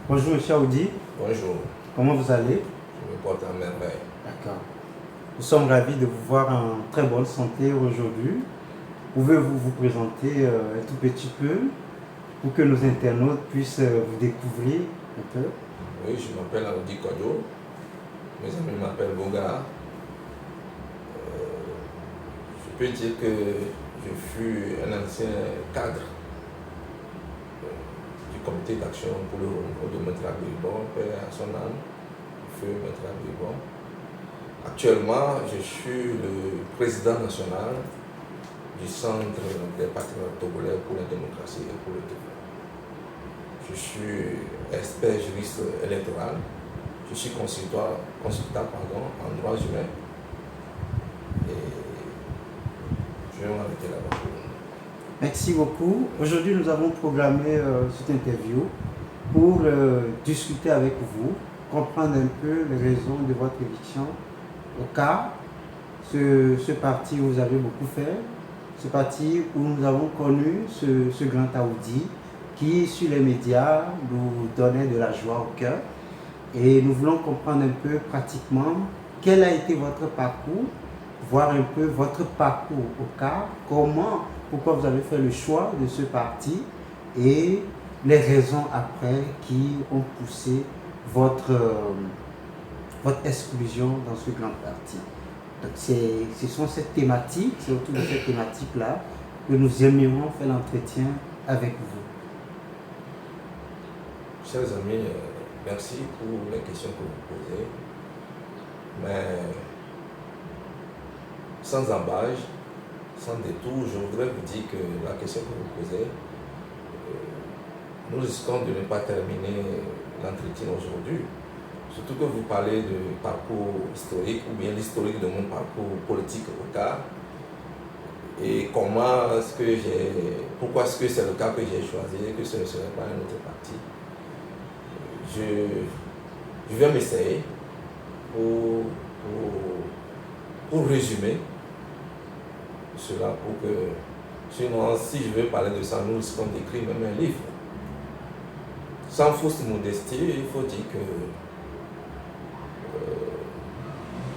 Bonjour Monsieur Aoudi. Bonjour. Comment vous allez? Je me porte à merveille. D'accord. Nous sommes ravis de vous voir en très bonne santé aujourd'hui. Pouvez-vous vous présenter un tout petit peu pour que nos internautes puissent vous découvrir un peu? Oui, je m'appelle Aoudi Kodio. Mes amis m'appellent Boga. Je peux dire que je fus un ancien cadre du comité d'action pour le renouveau de Maître Agbiribon, paix à son âme, feu Maître Agbiribon. Actuellement, je suis le président national du Centre des patriotes togolais pour la démocratie et pour le développement. Je suis expert juriste électoral. Je suis consultant en droits humains. Et je vais m'arrêter là-bas. Merci beaucoup. Aujourd'hui, nous avons programmé cette interview pour discuter avec vous, comprendre un peu les raisons de votre éviction au CAR, ce parti où vous avez beaucoup fait, ce parti où nous avons connu ce grand Aoudi qui, sur les médias, nous donnait de la joie au cœur. Et nous voulons comprendre un peu pratiquement quel a été votre parcours, voir un peu votre parcours au CAR, pourquoi vous avez fait le choix de ce parti et les raisons après qui ont poussé votre exclusion dans ce grand parti. Donc ce sont ces thématiques, c'est autour de cette thématique-là que nous aimerions faire l'entretien avec vous. Chers amis, merci pour les questions que vous posez. Mais sans embâche, sans détour, je voudrais vous dire que la question que vous posez, nous risquons de ne pas terminer l'entretien aujourd'hui. Surtout que vous parlez de parcours historique ou bien l'historique de mon parcours politique au CAR. Et pourquoi est-ce que c'est le cas que j'ai choisi et que ce ne serait pas un autre parti. Je vais m'essayer pour résumer cela, pour que, sinon, si je veux parler de ça, nous risquons d'écrire même un livre. Sans fausse modestie, il faut dire que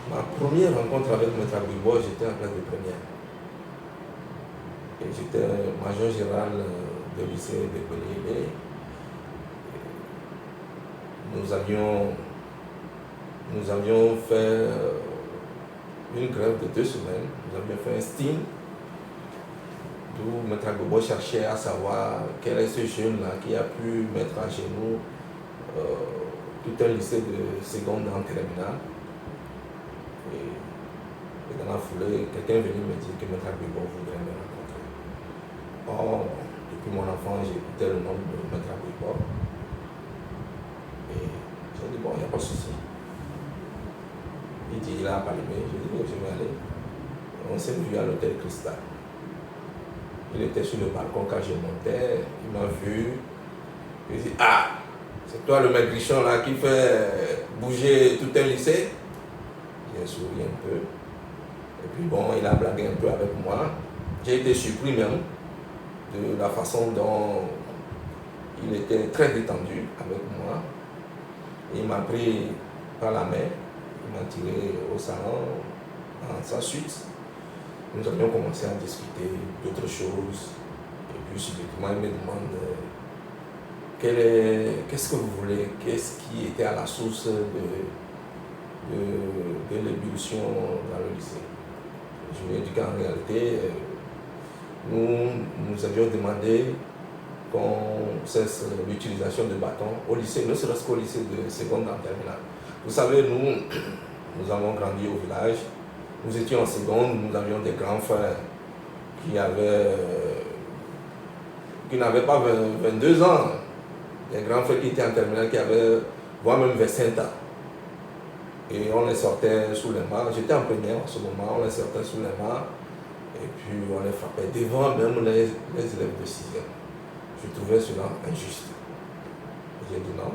ma première rencontre avec Maître Agbiribon, j'étais en classe de première. Et j'étais major général de lycée de Bélier. Nous avions fait une grève de 2 semaines. Nous avions fait un STEAM, d'où Maître Agbiribon cherchait à savoir quel est ce jeune-là qui a pu mettre à genoux tout un lycée de seconde en terminale. Et dans la foulée, quelqu'un est venu me dire que Maître Agbiribon voudrait me rencontrer. Or, depuis mon enfance, j'écoutais le nom de Maître Agbiribon. Et j'ai dit, bon, il n'y a pas de souci. Il dit, il a appelé, j'ai dit, oui, je vais aller. On s'est vu à l'hôtel Cristal. Il était sur le balcon quand je montais, il m'a vu. Il dit, ah, c'est toi le maigrichon là qui fait bouger tout un lycée? J'ai souri un peu. Et puis bon, il a blagué un peu avec moi. J'ai été surpris même de la façon dont il était très détendu avec moi. Il m'a pris par la main, il m'a tiré au salon. En sa suite, nous avions commencé à discuter d'autres choses. Et puis subitement, il me demande qu'est-ce que vous voulez, qu'est-ce qui était à la source de l'ébullition dans le lycée. Je lui ai dit qu'en réalité, nous avions demandé qu'on cesse l'utilisation de bâtons au lycée, ne serait-ce qu'au lycée de seconde en terminale. Vous savez, nous avons grandi au village, nous étions en seconde, nous avions des grands frères qui n'avaient pas 22 ans, des grands frères qui étaient en terminale, qui avaient voire même 25 ans. Et on les sortait sous les mains, j'étais en première en ce moment, on les sortait sous les mains, et puis on les frappait devant même les élèves de 6e. Je trouvais cela injuste. J'ai dit non,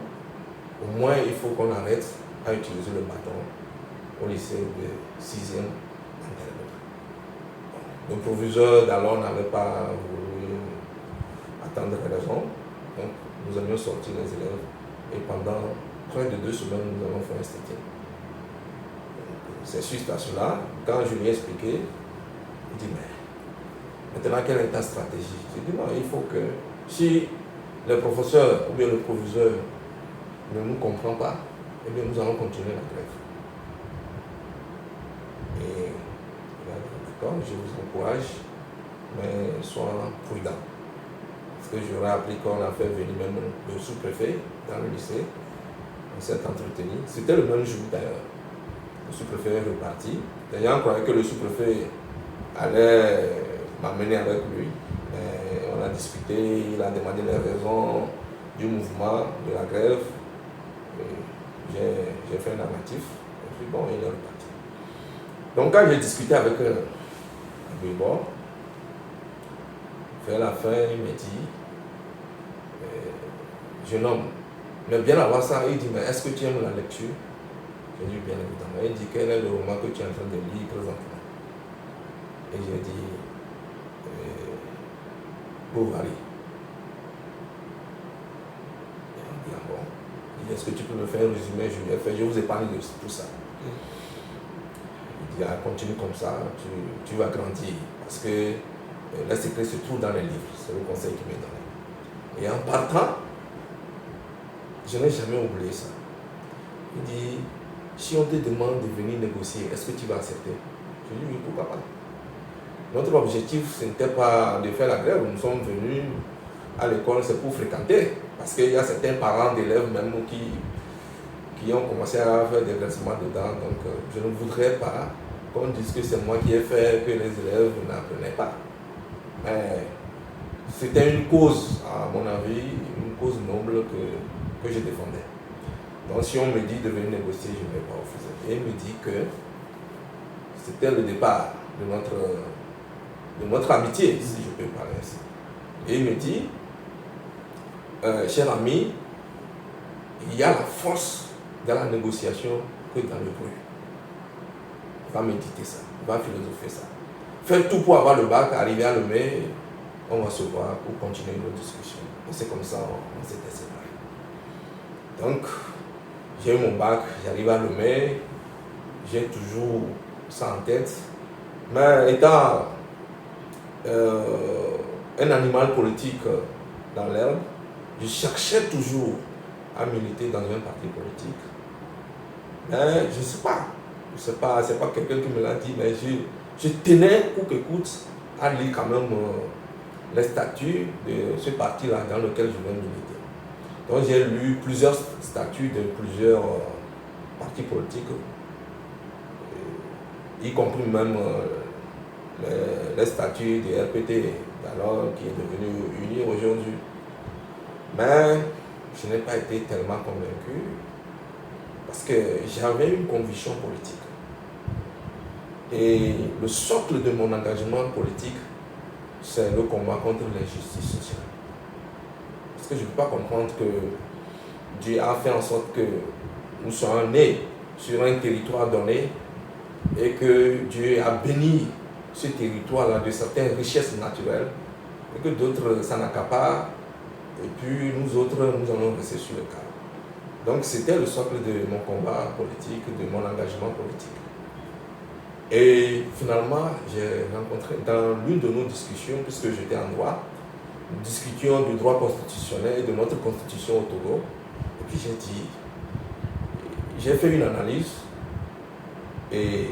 au moins il faut qu'on arrête à utiliser le bâton au lycée de 6e en terminale. Le proviseur d'alors n'avait pas voulu attendre raison, donc nous avions sorti les élèves Et pendant près de 2 semaines, nous avons fait un sit-in. C'est suite à cela, quand je lui ai expliqué, il dit, mais maintenant, quelle est ta stratégie? J'ai dit, non, il faut que si le professeur ou bien le proviseur ne nous comprend pas, eh bien, nous allons continuer la grève. Et il a dit, d'accord, je vous encourage, mais sois prudent. Parce que j'aurais appris qu'on a fait venir même le sous-préfet dans le lycée. On s'est entretenu. C'était le même jour d'ailleurs. Le sous-préfet est reparti. Les gens croyaient que le sous-préfet allait m'amener avec lui. Mais on a discuté, il a demandé les raisons du mouvement, de la grève. J'ai fait un narratif. Et puis bon, il est reparti. Donc quand j'ai discuté avec Bébor, vers la fin, il me dit, jeune homme, mais bien avant ça, il dit, mais est-ce que tu aimes la lecture? J'ai dit, bien évidemment. Il dit, quel est le roman que tu es en train de lire présentement? Et j'ai dit, Bovary. Et on dit, ah bon. Il dit, est-ce que tu peux me faire un résumé? Je lui ai fait, je vous épargne de tout ça. Il dit, ah, continue comme ça, tu vas grandir. Parce que le secret se trouve dans les livres. C'est le conseil qu'il m'a donné. Et en partant, je n'ai jamais oublié ça. Il dit, si on te demande de venir négocier, est-ce que tu vas accepter? Je lui ai dit, oui, pourquoi pas? Notre objectif, ce n'était pas de faire la grève. Nous sommes venus à l'école, c'est pour fréquenter. Parce qu'il y a certains parents d'élèves même qui ont commencé à faire des versements dedans. Donc, je ne voudrais pas qu'on dise que c'est moi qui ai fait que les élèves n'apprenaient pas. Mais c'était une cause, à mon avis, une cause noble que je défendais. Donc si on me dit de venir négocier, je ne vais pas refuser. Et il me dit que c'était le départ de notre amitié, si je peux parler ainsi. Et il me dit, cher ami, il y a la force dans la négociation que dans le bruit. Va méditer ça, va philosopher ça. Fais tout pour avoir le bac, arriver à le mai, on va se voir pour continuer notre discussion. Et c'est comme ça on s'était séparés. Donc, j'ai eu mon bac, j'arrive à le mai, j'ai toujours ça en tête. Mais étant un animal politique dans l'herbe, je cherchais toujours à militer dans un parti politique. Mais je ne sais pas, c'est pas quelqu'un qui me l'a dit, mais je tenais coûte que coûte à lire quand même les statuts de ce parti-là dans lequel je vais militer. Donc j'ai lu plusieurs statuts de plusieurs partis politiques, y compris même les statuts du RPT, alors qui est devenu uni aujourd'hui. Mais je n'ai pas été tellement convaincu parce que j'avais une conviction politique. Et le socle de mon engagement politique, c'est le combat contre l'injustice sociale. Parce que je ne peux pas comprendre que Dieu a fait en sorte que nous soyons nés sur un territoire donné et que Dieu a béni ce territoire-là de certaines richesses naturelles et que d'autres s'en accaparent et puis nous autres, nous allons rester sur le cas. Donc c'était le socle de mon combat politique, de mon engagement politique. Et finalement, j'ai rencontré dans l'une de nos discussions, puisque j'étais en droit, nous discutions du droit constitutionnel et de notre constitution au Togo. Et puis j'ai fait une analyse et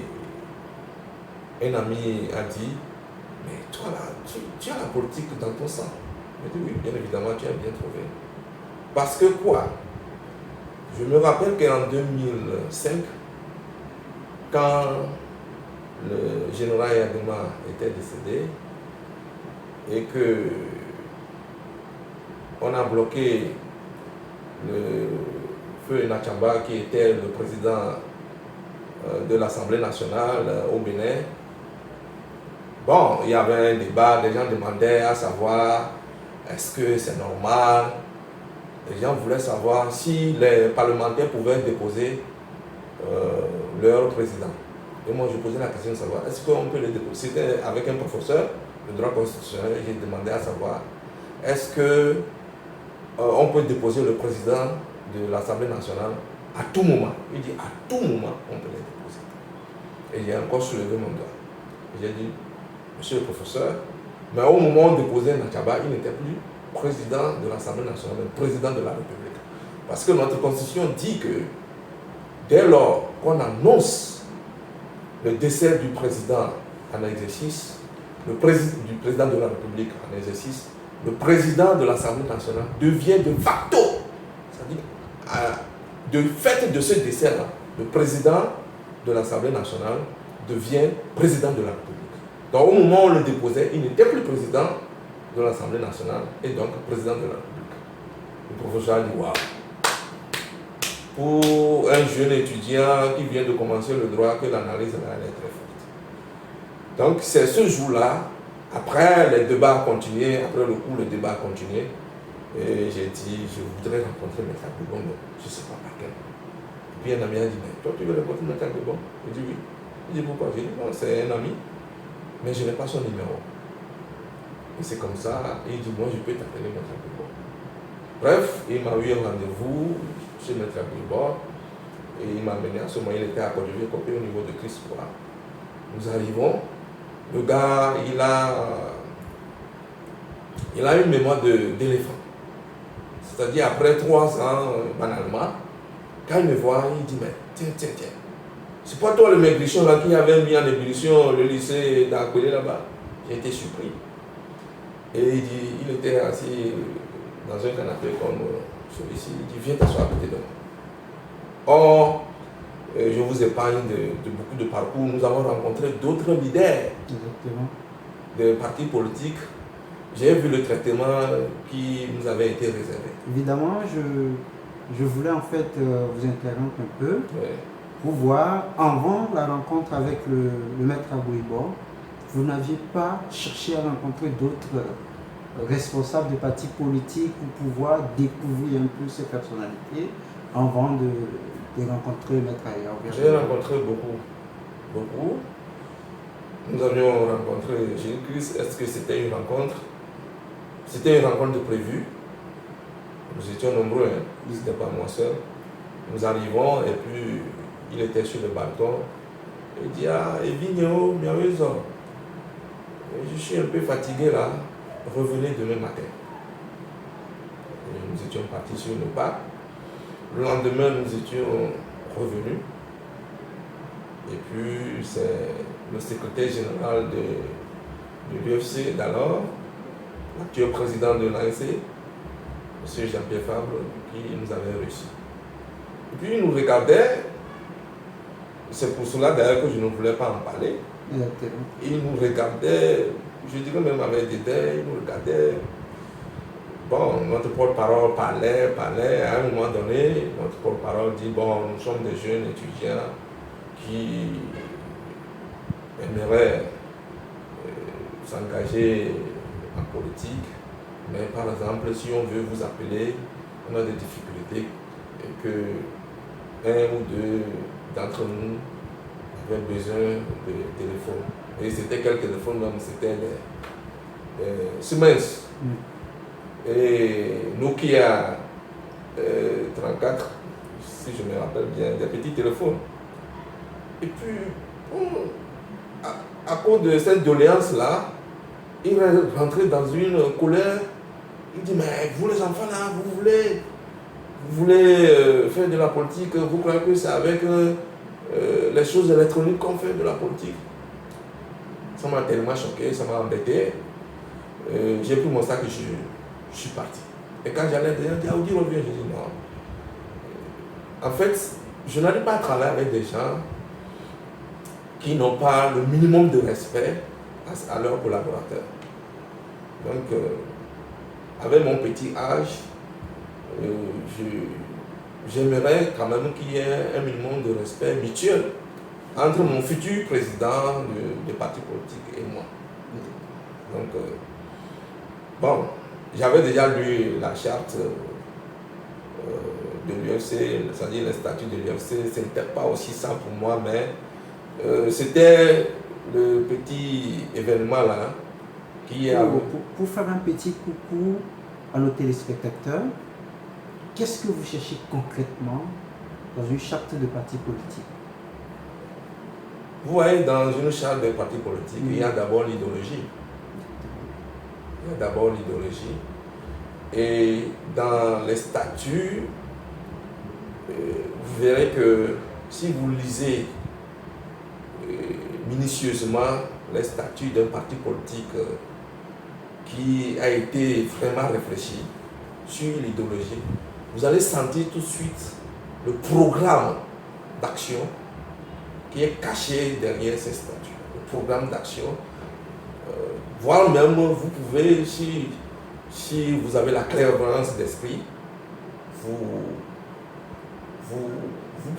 un ami a dit, mais toi là, tu as la politique dans ton sang. Je dis oui, bien évidemment, tu as bien trouvé. Parce que quoi? Je me rappelle qu'en 2005, quand le général Yadema était décédé et que on a bloqué le feu Nachamba qui était le président de l'Assemblée nationale au Bénin. Bon, il y avait un débat, les gens demandaient à savoir est-ce que c'est normal. Les gens voulaient savoir si les parlementaires pouvaient déposer leur président. Et moi, je posais la question de savoir, est-ce qu'on peut le déposer? C'était avec un professeur de droit constitutionnel, j'ai demandé à savoir, est-ce qu'on peut déposer le président de l'Assemblée nationale, à tout moment. Il dit à tout moment, on peut les déposer. Et j'ai encore soulevé mon doigt. J'ai dit, monsieur le professeur, mais au moment où on déposait Natchaba, il n'était plus président de l'Assemblée nationale, mais président de la République. Parce que notre constitution dit que dès lors qu'on annonce le décès du président en exercice, du président de la République en exercice, le président de l'Assemblée nationale devient de facto, c'est-à-dire de fait de ce décès-là, le président de l'Assemblée nationale devient président de la République. Donc au moment où on le déposait, il n'était plus président de l'Assemblée nationale et donc président de la République. Le professeur a dit waouh. Pour un jeune étudiant qui vient de commencer le droit, que l'analyse est très forte. Donc c'est ce jour-là, après les débats continuaient, après le cours, le débat a continué, et j'ai dit, je voudrais rencontrer M. Agbebon, mais je ne sais pas par quel. Et puis un ami a dit, mais toi tu veux rencontrer M. Agbebon? Je dis oui. Il dit pourquoi? J'ai dit non, c'est un ami, mais je n'ai pas son numéro. Et c'est comme ça, il dit, moi je peux t'appeler M. Agbebon. Bref, il m'a eu un rendez-vous chez M. Agbebon, et il m'a amené à ce moment, il était à Côte-d'Ivoire, copié au niveau de Christ-Croix. Nous arrivons, le gars, il a une mémoire d'éléphant. C'est-à-dire, après 3 ans, banalement, quand il me voit, il dit, mais tiens, c'est pas toi le maigrichon là qui avait mis en ébullition le lycée d'Akwele là-bas? J'ai été surpris. Et il dit, il était assis dans un canapé comme celui-ci, il dit, viens t'asseoir à côté de moi. Or, je vous épargne de beaucoup de parcours. Nous avons rencontré d'autres leaders de partis politiques. J'ai vu le traitement qui nous avait été réservé. Évidemment, je voulais en fait vous interrompre un peu pour voir, avant la rencontre avec le maître Agbebon, vous n'aviez pas cherché à rencontrer d'autres responsables de partis politiques pour pouvoir découvrir un peu ces personnalités avant de rencontrer Maître Aya? J'ai rencontré beaucoup. Nous avions rencontré Gilles-Christ. Est-ce que c'était une rencontre? C'était une rencontre prévue. Nous étions nombreux, hein. Ce n'était pas moi seul. Nous arrivons et puis il était sur le balcon. Il dit, ah, Evigno, Miawezo, je suis un peu fatigué là, revenez demain matin. Et nous étions partis sur le pas. Le lendemain, nous étions revenus. Et puis, c'est le secrétaire général de l'UFC d'alors, l'actuel président de l'ANC, M. Jean-Pierre Fabre, qui nous avait reçus. Et puis, il nous regardait. C'est pour cela d'ailleurs que je ne voulais pas en parler. Il nous regardait, je dirais même avec des dés, il nous regardait. Bon, notre porte-parole parlait. À un moment donné, notre porte-parole dit, bon, nous sommes des jeunes étudiants qui aimeraient s'engager en politique, mais par exemple, si on veut vous appeler, on a des difficultés et que un ou deux d'entre nous avaient besoin de téléphone. Et c'était quel téléphone même? C'était des Siemens. Et Nokia 34, si je me rappelle bien, des petits téléphones. Et puis, à cause de cette doléance-là, il est rentré dans une colère. Il dit, mais vous les enfants là, vous voulez faire de la politique, vous croyez que c'est avec les choses électroniques qu'on fait de la politique? Ça m'a tellement choqué, ça m'a embêté. J'ai pris mon sac et je suis parti. Et quand j'allais dire, Aoudi revient, j'ai dit non. En fait, je n'arrive pas à travailler avec des gens qui n'ont pas le minimum de respect à leurs collaborateurs. Donc, avec mon petit âge, j'aimerais quand même qu'il y ait un minimum de respect mutuel entre mon futur président de parti politique et moi. Donc, bon, j'avais déjà lu la charte de l'UFC, c'est-à-dire les statuts de l'UFC. Ce n'était pas aussi simple pour moi, mais c'était le petit événement là qui a... Pour faire un petit coucou à nos téléspectateurs, qu'est-ce que vous cherchez concrètement dans une charte de parti politique? Vous voyez, dans une charte de parti politique, il y a d'abord l'idéologie. Il y a d'abord l'idéologie. Et dans les statuts, vous verrez que si vous lisez minutieusement les statuts d'un parti politique qui a été vraiment réfléchi sur l'idéologie, vous allez sentir tout de suite le programme d'action qui est caché derrière ces statuts. Le programme d'action, voire même vous pouvez, si vous avez la clairvoyance d'esprit, vous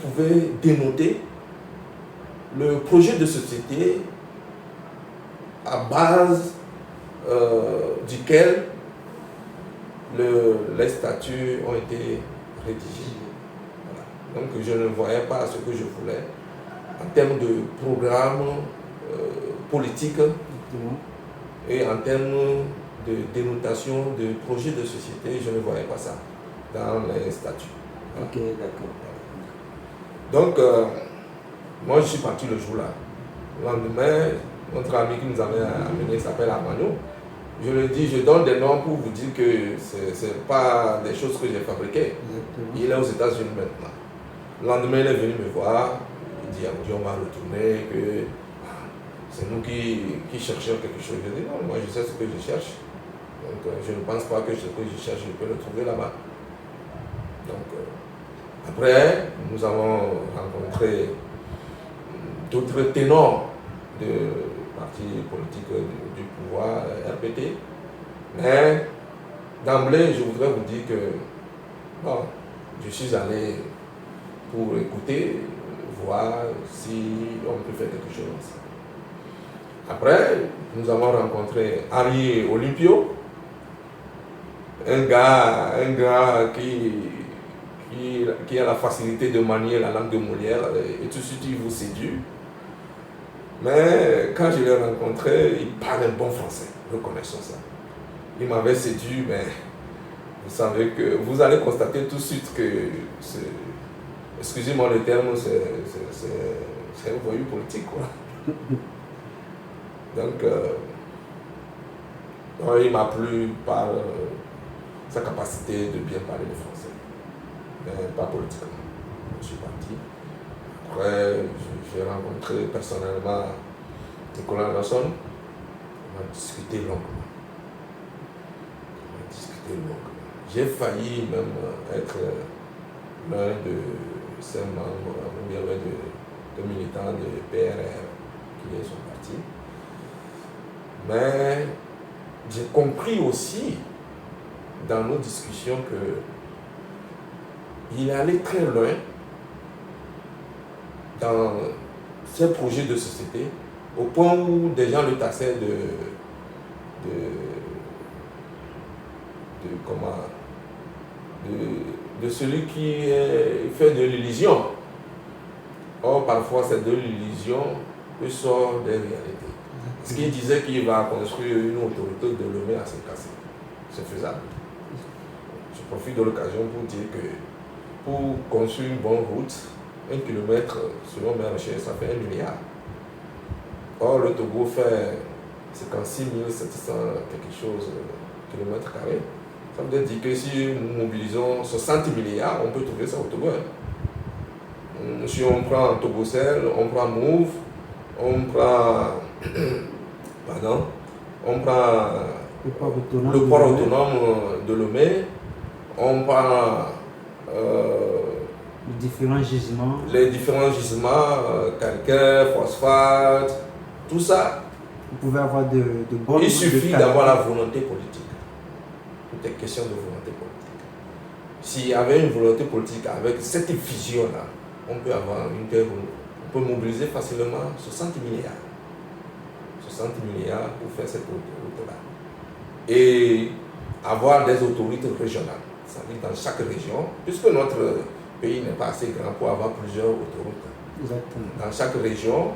pouvez dénoter le projet de société à base duquel les statuts ont été rédigés. Voilà. Donc je ne voyais pas ce que je voulais en termes de programme politique et en termes de dénotation de projet de société, je ne voyais pas ça dans les statuts. Voilà. Ok, d'accord. Donc, moi je suis parti le jour-là. Le lendemain, notre ami qui nous avait amené s'appelle Armano. Je lui ai dit, je donne des noms pour vous dire que ce n'est pas des choses que j'ai fabriquées. Exactement. Il est aux États-Unis maintenant. Le lendemain, il est venu me voir. Il dit, on va retourner, que c'est nous qui cherchons quelque chose. Je dis, non, moi je sais ce que je cherche. Donc, je ne pense pas que ce que je cherche, je peux le trouver là-bas. Donc, après, nous avons rencontré d'autres ténors de partis politiques du pouvoir, RPT. Mais d'emblée, je voudrais vous dire que bon, je suis allé pour écouter, voir si on peut faire quelque chose. Après, nous avons rencontré Henri Olympio, un gars qui a la facilité de manier la langue de Molière et tout de suite il vous séduit. Mais quand je l'ai rencontré, il parlait bon français, reconnaissons ça. Il m'avait séduit, mais vous savez que vous allez constater tout de suite que excusez-moi le terme, c'est un voyou politique, quoi. Donc, il m'a plu par sa capacité de bien parler le français, mais pas politiquement. Je suis parti. Après, j'ai rencontré personnellement Nicolas Lasson. On a discuté longuement. J'ai failli même être l'un de ses membres, ou bien l'un de militants de PRR qui sont partis. Mais j'ai compris aussi dans nos discussions qu'il allait très loin dans ses projets de société, au point où des gens le tassaient de celui qui fait de l'illusion. Or, parfois, c'est de l'illusion que sort des réalités. Ce qu'il disait qu'il va construire une autorité de Lomé à Saint-Cassé, c'est faisable. Je profite de l'occasion pour dire que pour construire une bonne route, 1 kilomètre, selon mes recherches, ça fait 1 milliard. Or, le Togo fait 56 700 quelque chose kilomètres carrés. Ça veut dire que si nous mobilisons 60 milliards, on peut trouver ça au Togo. Si on prend Togocel, on prend Move, on prend le port autonome de Lomé, on prend les différents gisements, calcaire, phosphate, tout ça. Vous pouvez avoir de bonnes. Il suffit d'avoir la volonté politique. Tout est question de volonté politique. S'il y avait une volonté politique avec cette vision-là, on peut avoir une terre, on peut mobiliser facilement 60 milliards. 60 milliards pour faire cette autoroute-là. Et avoir des autorités régionales. Ça veut dire dans chaque région, puisque notre pays n'est pas assez grand pour avoir plusieurs autoroutes. Exactement. Dans chaque région,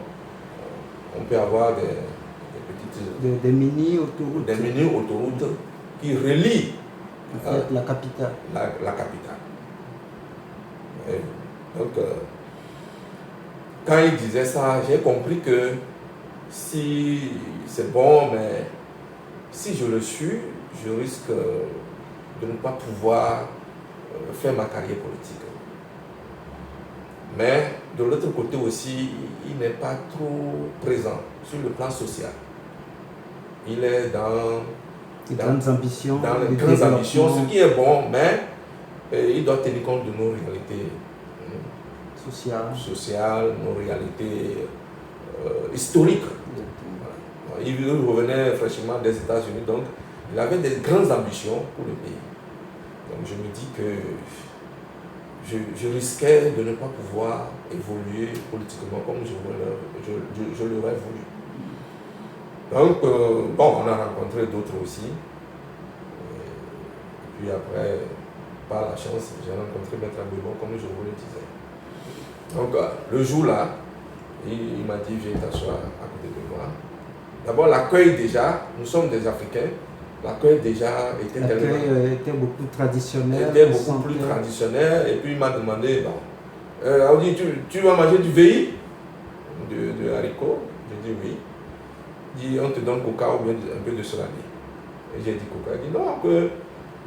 on peut avoir des mini-autoroutes. Des mini-autoroutes qui relient En fait, la capitale. La capitale. Et donc, quand il disait ça, j'ai compris que si c'est bon, mais si je le suis, je risque de ne pas pouvoir faire ma carrière politique. Mais de l'autre côté aussi, il n'est pas trop présent sur le plan social. Il est dans les grandes ambitions, ce qui est bon, mais il doit tenir compte de nos réalités sociales, nos réalités historiques. Voilà. Il revenait fraîchement des États-Unis, donc il avait des grandes ambitions pour le pays. Donc je me dis que je risquais de ne pas pouvoir évoluer politiquement comme je l'aurais voulu. Donc, bon, on a rencontré d'autres aussi. Et puis après, par la chance, j'ai rencontré Maître Agbebon, comme je vous le disais. Donc, le jour-là, il m'a dit, viens t'asseoir à côté de moi. D'abord, l'accueil déjà, nous sommes des Africains, l'accueil déjà était était beaucoup traditionnel. Était beaucoup plus traditionnel. Et puis il m'a demandé, Audi, tu vas manger du VI de haricots? J'ai dit oui. Il dit, on te donne coca ou bien un peu de solabi. Et j'ai dit coca. Il dit non,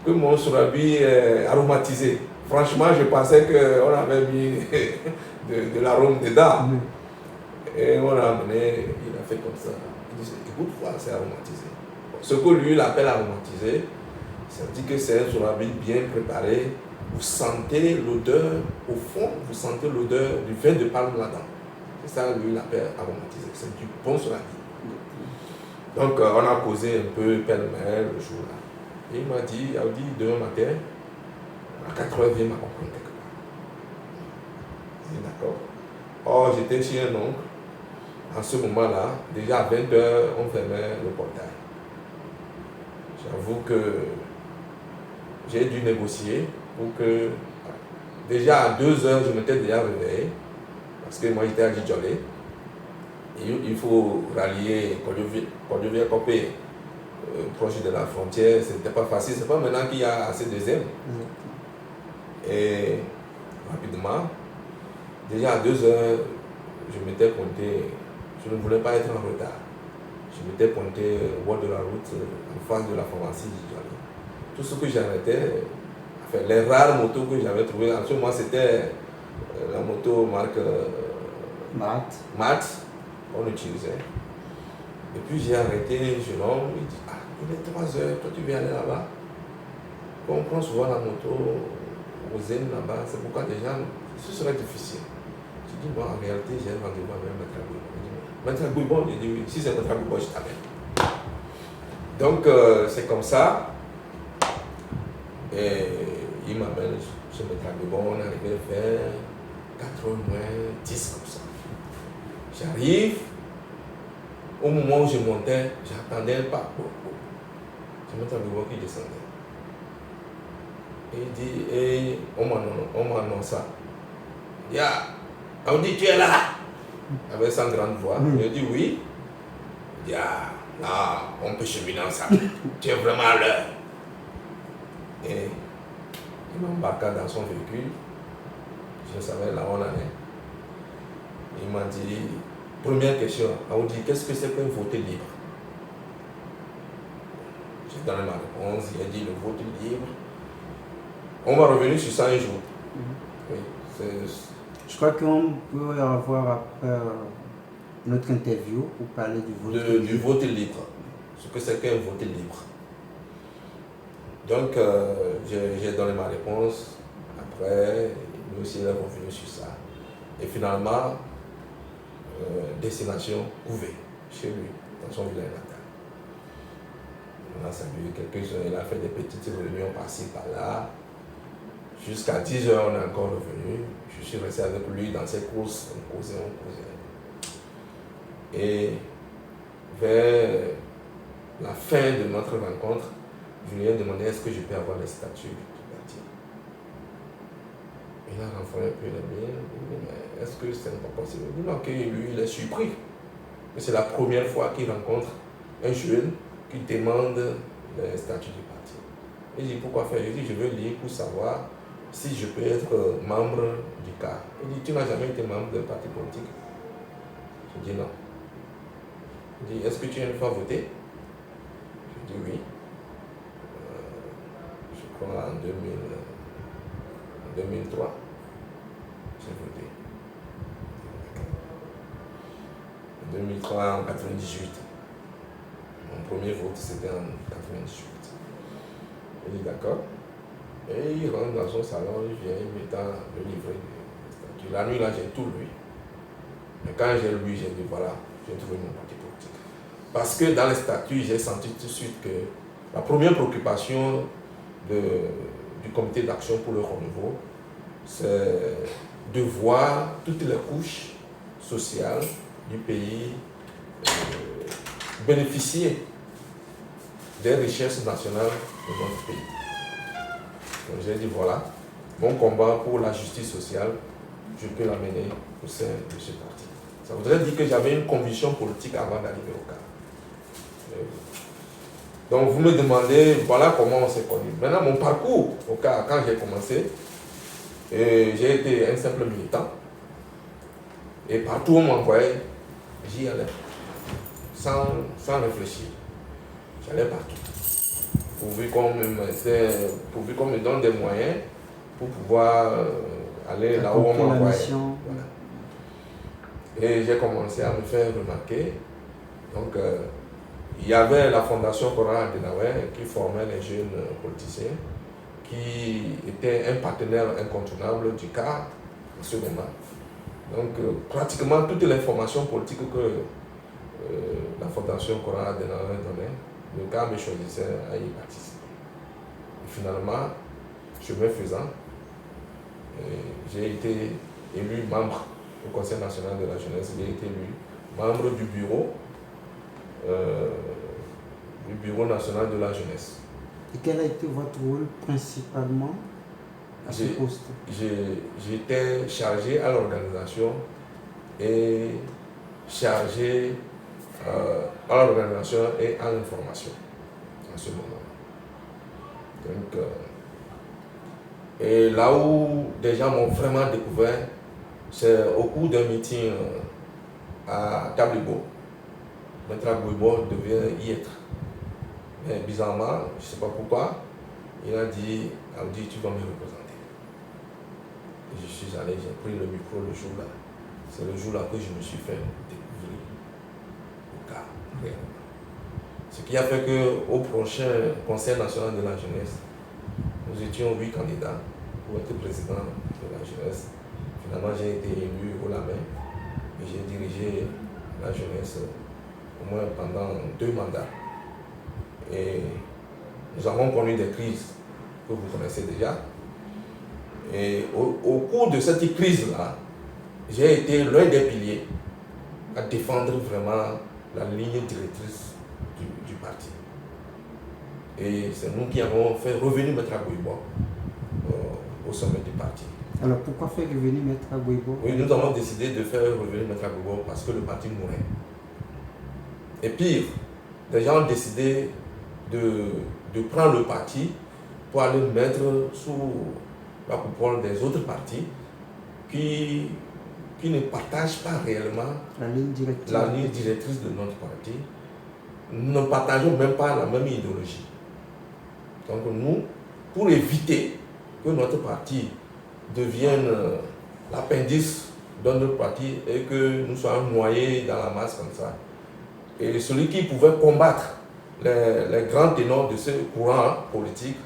que mon solabi est aromatisé. Franchement, je pensais qu'on avait mis de l'arôme dedans. Et on l'a amené, il a fait comme ça. Il dit, écoute, voilà, c'est aromatisé. Ce que lui, il appelle aromatisé, ça dit que c'est un solabi bien préparé. Vous sentez l'odeur, au fond, vous sentez l'odeur du vin de palme là-dedans. C'est ça, lui, il appelle aromatisé. C'est du bon solabi. Donc, on a causé un peu pêle-mêle le jour-là. Et il m'a dit, Audi, demain matin, à 4h, viens m'accompagner quelque part. J'ai dit, d'accord. Or, j'étais chez un oncle. En ce moment-là, déjà à 20h, on fermait le portail. J'avoue que j'ai dû négocier pour que, déjà à 2h, je m'étais déjà réveillé, parce que moi j'étais à Djidjolé. Il faut rallier Kodjovier-Kopé, proche de la frontière, ce n'était pas facile, c'est pas maintenant qu'il y a assez de zèbres. Et rapidement, déjà à 2h, je m'étais pointé, je ne voulais pas être en retard. Je m'étais pointé au bord de la route, en face de la pharmacie Djidjolé. Tout ce que j'arrêtais, enfin, les rares motos que j'avais trouvées, en ce moment c'était la moto marque Mat, on utilisait. Et puis j'ai arrêté un jeune homme, il dit, il est 3h, toi tu veux aller là-bas? On prend souvent la moto aux Zen là-bas, c'est pourquoi déjà, ce serait difficile. Je dis, bon, en réalité, j'ai un rendez-vous avec Maître Agbebon. Maître Agbebon, j'ai dit oui, si c'est Maître Agbebon, je t'amène. Donc, c'est comme ça. Et il m'amène chez Maître Agbebon, on est arrivé vers 4h moins 10 comme ça. J'arrive, au moment où je montais, j'attendais pas. C'est Maître Agbebon qui descendait. Et il dit, et on m'annonce ça. Il dit, on dit, tu es là? Avec sa grande voix. Je dis oui. Il dit, là, on peut cheminer ensemble. Tu es vraiment à l'heure. Et il m'embarqua dans son véhicule. Je savais là où on allait. Il m'a dit, première question, on dit, qu'est-ce que c'est qu'un vote libre? J'ai donné ma réponse, il a dit, le vote libre. On va revenir sur ça un jour. Oui, je crois qu'on peut avoir après notre interview pour parler du vote libre. Du vote libre. Ce que c'est qu'un vote libre. Donc, j'ai donné ma réponse. Après, lui aussi, il est revenu sur ça. Et finalement, destination Couvé, chez lui, dans son village natal. On a salué quelques-uns, il a fait des petites réunions par-ci, par-là. Jusqu'à 10h, on est encore revenu. Je suis resté avec lui dans ses courses, on causait. Et vers la fin de notre rencontre, je lui ai demandé est-ce que je peux avoir les statuts du parti. Il a renfrogné un peu les miens. Mais est-ce que ce n'est pas possible? Il dit non, que lui, il est surpris. C'est la première fois qu'il rencontre un jeune qui demande les statuts du parti. Il dit pourquoi faire? Je dis je veux lire pour savoir si je peux être membre du CAR. Il dit tu n'as jamais été membre d'un parti politique? Je dis non. Il dit est-ce que tu as une fois voté? Je dis oui. Je crois en 2003, j'ai voté. En 2003, en 98. Mon premier vote, c'était en 98. Il dit d'accord. Et il rentre dans son salon, il vient, il m'étend le livret de statut. La nuit, là, j'ai tout lu. Mais quand j'ai lu, j'ai dit voilà, j'ai trouvé mon parti politique. Parce que dans les statuts, j'ai senti tout de suite que la première préoccupation du comité d'action pour le renouveau, c'est de voir toutes les couches sociales du pays bénéficier des richesses nationales de notre pays. Donc j'ai dit voilà, mon combat pour la justice sociale, je peux l'amener au sein de ce parti. Ça voudrait dire que j'avais une conviction politique avant d'arriver au CAR. Donc vous me demandez, voilà comment on s'est connu. Maintenant, mon parcours au CAR, quand j'ai commencé, j'ai été un simple militant. Et partout où on m'envoyait, j'y allais. Sans réfléchir. J'allais partout. Pourvu qu'on me donne des moyens pour pouvoir aller là où on m'envoyait. Voilà. Et j'ai commencé à me faire remarquer. Donc, il y avait la Fondation Konrad Adenauer qui formait les jeunes politiciens, qui était un partenaire incontournable du CAR en ce moment. Donc, pratiquement toutes les formations politiques que la Fondation Konrad Adenauer donnait, le CAR me choisissait à y participer. Et finalement, chemin faisant, j'ai été élu membre au Conseil national de la jeunesse, j'ai été élu membre du bureau national de la jeunesse. Et quel a été votre rôle principalement à ce poste? J'étais chargé à l'organisation et chargé à l'organisation et à l'information en ce moment. Donc, et là où des gens m'ont vraiment découvert, c'est au cours d'un meeting à Tablibo. Maître Agouibo devait y être. Mais bizarrement, je ne sais pas pourquoi, il a dit, Audi, tu vas me représenter. Et je suis allé, j'ai pris le micro le jour-là. C'est le jour-là que je me suis fait découvrir au CAR. Ce qui a fait qu'au prochain Conseil national de la jeunesse, nous étions 8 candidats pour être président de la jeunesse. Finalement, j'ai été élu au la main et j'ai dirigé la jeunesse au moins pendant 2 mandats. Et nous avons connu des crises que vous connaissez déjà. Et au cours de cette crise-là, j'ai été l'un des piliers à défendre vraiment la ligne directrice du parti. Et c'est nous qui avons fait revenir Maître Agouibo au sommet du parti. Alors pourquoi faire revenir Maître Agouibo? Oui, nous avons décidé de faire revenir Maître Agouibo parce que le parti mourait. Et pire, les gens ont décidé de prendre le parti pour aller le mettre sous la coupole des autres partis qui ne partagent pas réellement la ligne directrice de notre parti. Nous ne partageons même pas la même idéologie. Donc nous, pour éviter que notre parti devienne l'appendice de notre parti et que nous soyons noyés dans la masse comme ça, et celui qui pouvait combattre les grands ténors de ce courant politique,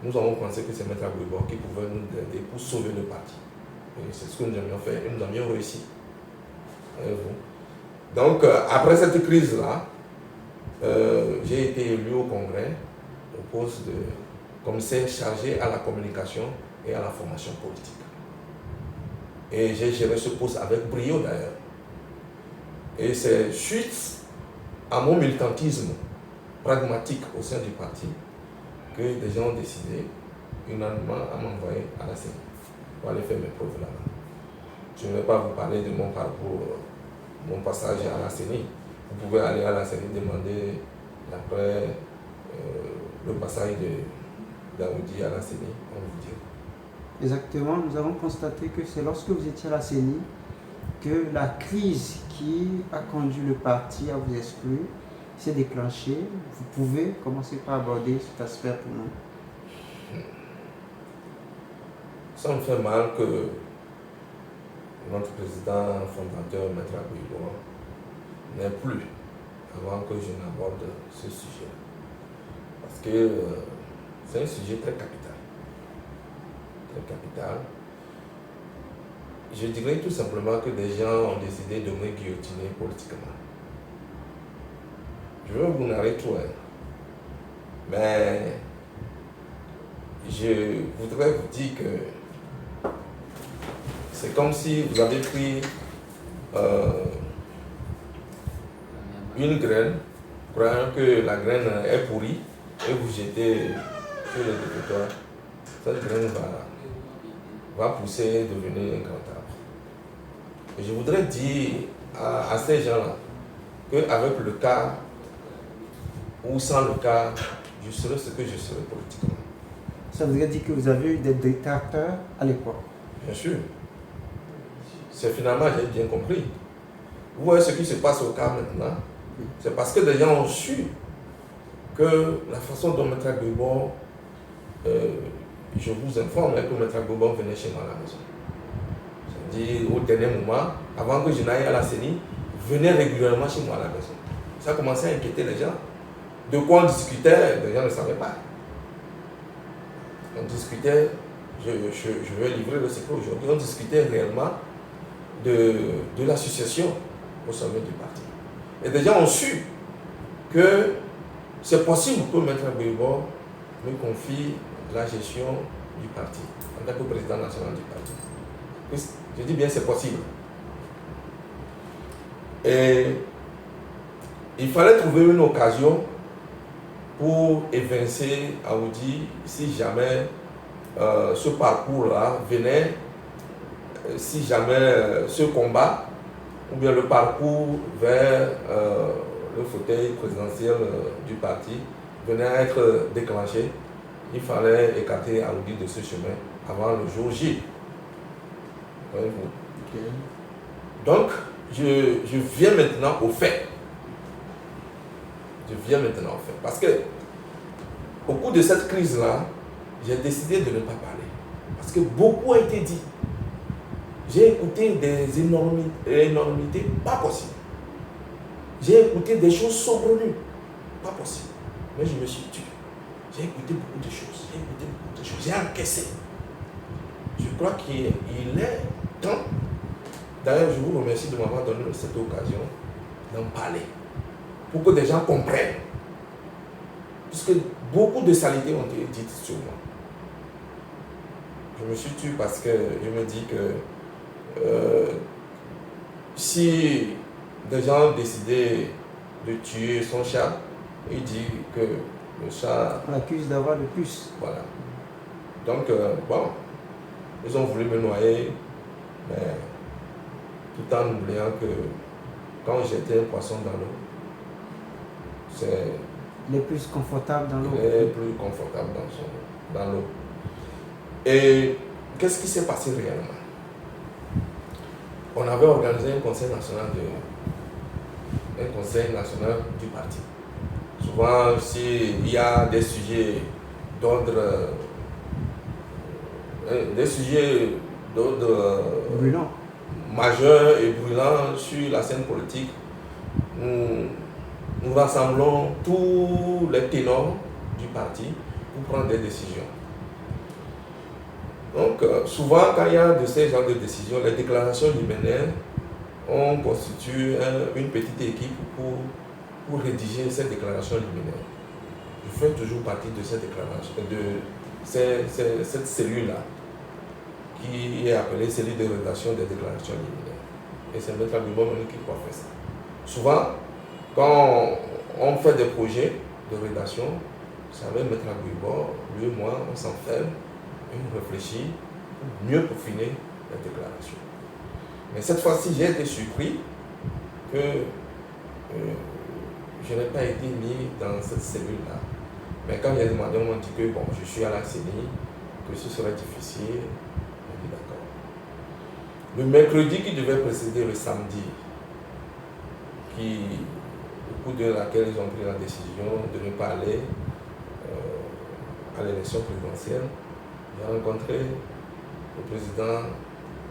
nous avons pensé que c'est Maître Agouibo qui pouvait nous aider pour sauver le parti. Et c'est ce que nous avions fait et nous avions réussi. Donc, après cette crise-là, j'ai été élu au Congrès au poste de commissaire chargé à la communication et à la formation politique. Et j'ai géré ce poste avec brio d'ailleurs. Et c'est suite à mon militantisme pragmatique au sein du parti que des gens ont décidé unanimement à m'envoyer à la CENI pour aller faire mes preuves là-bas. Je ne vais pas vous parler de mon parcours, mon passage à la CENI. Vous pouvez aller à la CENI demander après le passage Daoudi à la CENI, on vous dit. Exactement, nous avons constaté que c'est lorsque vous étiez à la CENI que la crise qui a conduit le parti à vous exclure s'est déclenchée. Vous pouvez commencer par aborder cet aspect pour nous. Ça me fait mal que notre président fondateur, Maître Abouibo, n'ait plus avant que je n'aborde ce sujet. Parce que c'est un sujet très capital. Très capital. Je dirais tout simplement que des gens ont décidé de me guillotiner politiquement. Je veux vous narrer tout, hein. Mais je voudrais vous dire que c'est comme si vous avez pris une graine, croyant que la graine est pourrie, et vous jetez sur le dépotoir. Cette graine va pousser et devenir un grand arbre. Et je voudrais dire à ces gens-là qu'avec le cas ou sans le cas, je serai ce que je serai politiquement. Ça voudrait dire que vous avez eu des détracteurs à l'époque? Bien sûr. C'est finalement, j'ai bien compris. Vous voyez ce qui se passe au cas maintenant? C'est parce que des gens ont su que la façon dont Maître Gbagbo, je vous informe que Maître Gbagbo venait chez moi à la maison. C'est-à-dire au dernier moment, avant que je n'aille à la CENI, venait régulièrement chez moi à la maison. Ça commençait à inquiéter les gens. De quoi on discutait, les gens ne savaient pas. On discutait, je vais livrer le secret aujourd'hui, on discutait réellement de l'association au sommet du parti. Et des gens ont su que c'est possible que Maître Gbagbo me confie la gestion du parti, en tant que président national du parti. Je dis bien c'est possible. Et il fallait trouver une occasion pour évincer Aoudi si jamais ce parcours-là venait, si jamais ce combat, ou bien le parcours vers le fauteuil présidentiel du parti venait à être déclenché, il fallait écarter Aoudi de ce chemin avant le jour J. Voyez-vous. Okay. Donc, je viens maintenant au fait. Parce que au cours de cette crise-là, j'ai décidé de ne pas parler. Parce que beaucoup a été dit. J'ai écouté des énormités pas possibles. J'ai écouté des choses saugrenues, pas possible. Mais je me suis tué. J'ai écouté beaucoup de choses. J'ai encaissé. Je crois qu'il est temps. D'ailleurs, je vous remercie de m'avoir donné cette occasion d'en parler. Pour que des gens comprennent. Puisque beaucoup de saletés ont été dites sur moi. Je me suis tué parce que je me dis que si des gens décidaient de tuer son chat, il dit que le chat... On l'accuse d'avoir le plus. Voilà. Donc, bon, ils ont voulu me noyer, mais tout en oubliant que quand j'étais un poisson dans l'eau, c'est... Les plus confortables dans l'eau. Les plus confortables dans l'eau. Et qu'est-ce qui s'est passé réellement? On avait organisé un conseil national du parti. Souvent, s'il y a des sujets d'ordre brûlant, majeur et brûlant sur la scène politique, nous rassemblons tous les ténors du parti pour prendre des décisions. Donc, souvent, quand il y a de ces genres de décisions, les déclarations liminaires, on constitue une petite équipe pour rédiger ces déclarations liminaires. Je fais toujours partie de ces déclarations, de cette cellule-là, qui est appelée cellule de rédaction des déclarations liminaires. Et c'est Maître Gbagbo qui doit faire ça. Souvent, quand on fait des projets de rédaction, vous savez, Maître Gbagbo, lui et moi, on s'enferme, on réfléchit pour mieux peaufiner la déclaration. Mais cette fois-ci, j'ai été surpris que je n'ai pas été mis dans cette cellule-là. Mais quand j'ai demandé, on m'a dit que bon, je suis à la CENI, que ce serait difficile. On dit d'accord. Le mercredi qui devait précéder le samedi, au cours de laquelle ils ont pris la décision de ne pas aller à l'élection présidentielle, j'ai rencontré le président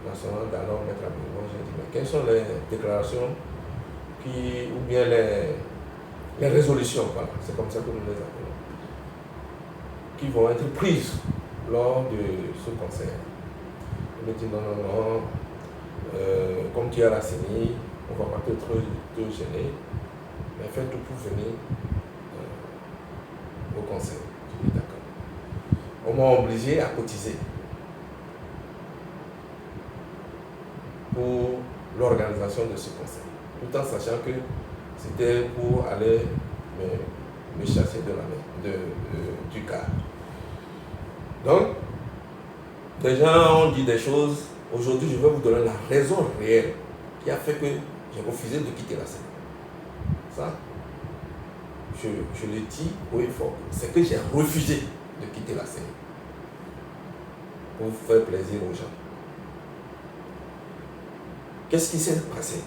national d'alors, Maître Abdou. J'ai dit, mais quelles sont les déclarations ou bien les résolutions, voilà, c'est comme ça que nous les appelons, qui vont être prises lors de ce conseil. Il me dit non, comme tu es à la CENI, on ne va pas te gêner, mais fais tout pour venir au conseil. Je dis d'accord. On m'a obligé à cotiser pour l'organisation de ce conseil, tout en sachant que c'était pour aller me chasser du cas. Donc, des gens ont dit des choses. Aujourd'hui, je vais vous donner la raison réelle qui a fait que j'ai refusé de quitter la scène. Ça, je le dis haut et fort. C'est que j'ai refusé de quitter la scène pour faire plaisir aux gens. Qu'est-ce qui s'est passé?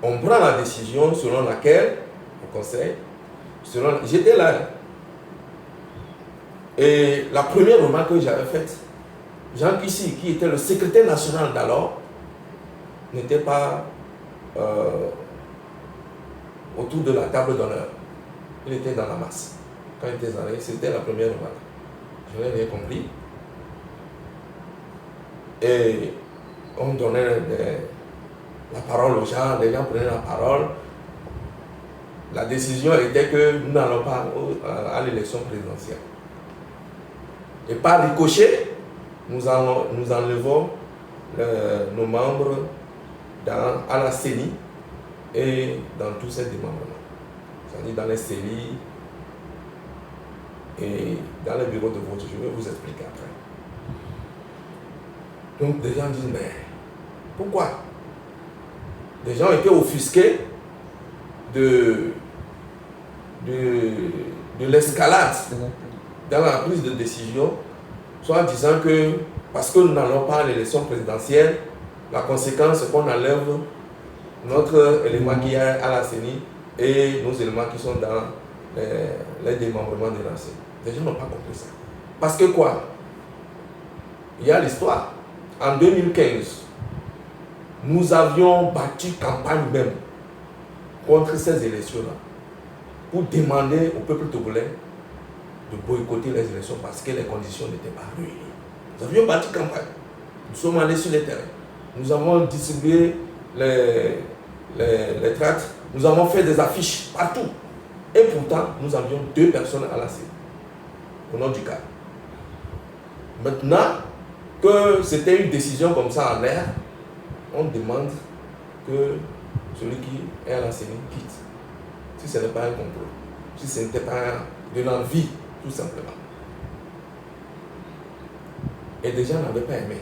On prend la décision selon laquelle, au conseil, j'étais là. Et la première remarque que j'avais faite, Jean Kissi, qui était le secrétaire national d'alors, n'était pas autour de la table d'honneur. Il était dans la masse. Quand il était allé, c'était la première remarque. Je n'ai rien compris. Et on donnait la parole aux gens, les gens prenaient la parole. La décision était que nous n'allons pas à l'élection présidentielle. Et par ricochet, nous enlevons nos membres à la CENI et dans tous ces démembrements. C'est-à-dire dans les CENI et dans les bureaux de vote. Je vais vous expliquer après. Donc des gens disent, mais pourquoi? Des gens étaient offusqués de l'escalade dans la prise de décision, soit disant que parce que nous n'allons pas à l'élection présidentielle, la conséquence c'est qu'on enlève notre élément qui est à la CENI et nos éléments qui sont dans les démembrements de la CENI. Les gens n'ont pas compris ça. Parce que quoi? Il y a l'histoire. En 2015, nous avions battu campagne même contre ces élections-là pour demander au peuple togolais de boycotter les élections parce que les conditions n'étaient pas réunies. Nous avions battu campagne. Nous sommes allés sur les terrains. Nous avons distribué les tracts. Nous avons fait des affiches partout. Et pourtant, nous avions 2 personnes à la CENI au nom du cas. Maintenant que c'était une décision comme ça en l'air, on demande que celui qui est à la CENI quitte. Si ce n'est pas un complot, si ce n'était pas de l'envie, tout simplement. Et des gens n'avaient pas aimé.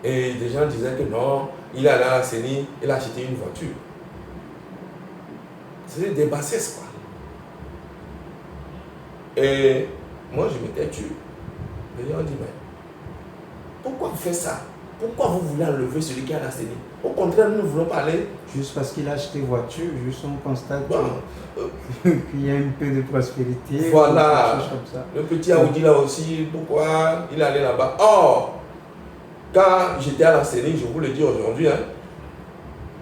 Et des gens disaient que non, il est allé à la CENI, il a acheté une voiture. C'était des bassesses, quoi. Et moi, je m'étais tué. Les gens ont dit, mais pourquoi vous faites ça? Pourquoi vous voulez enlever celui qui est à la CENI? Au contraire, nous ne voulons pas aller. Juste parce qu'il a acheté voiture, juste on constate qu'il y a un peu de prospérité. Voilà. Comme ça. Le petit Aoudi là aussi, pourquoi il allait là-bas? Or, quand j'étais à la CENI, je vous le dis aujourd'hui, hein,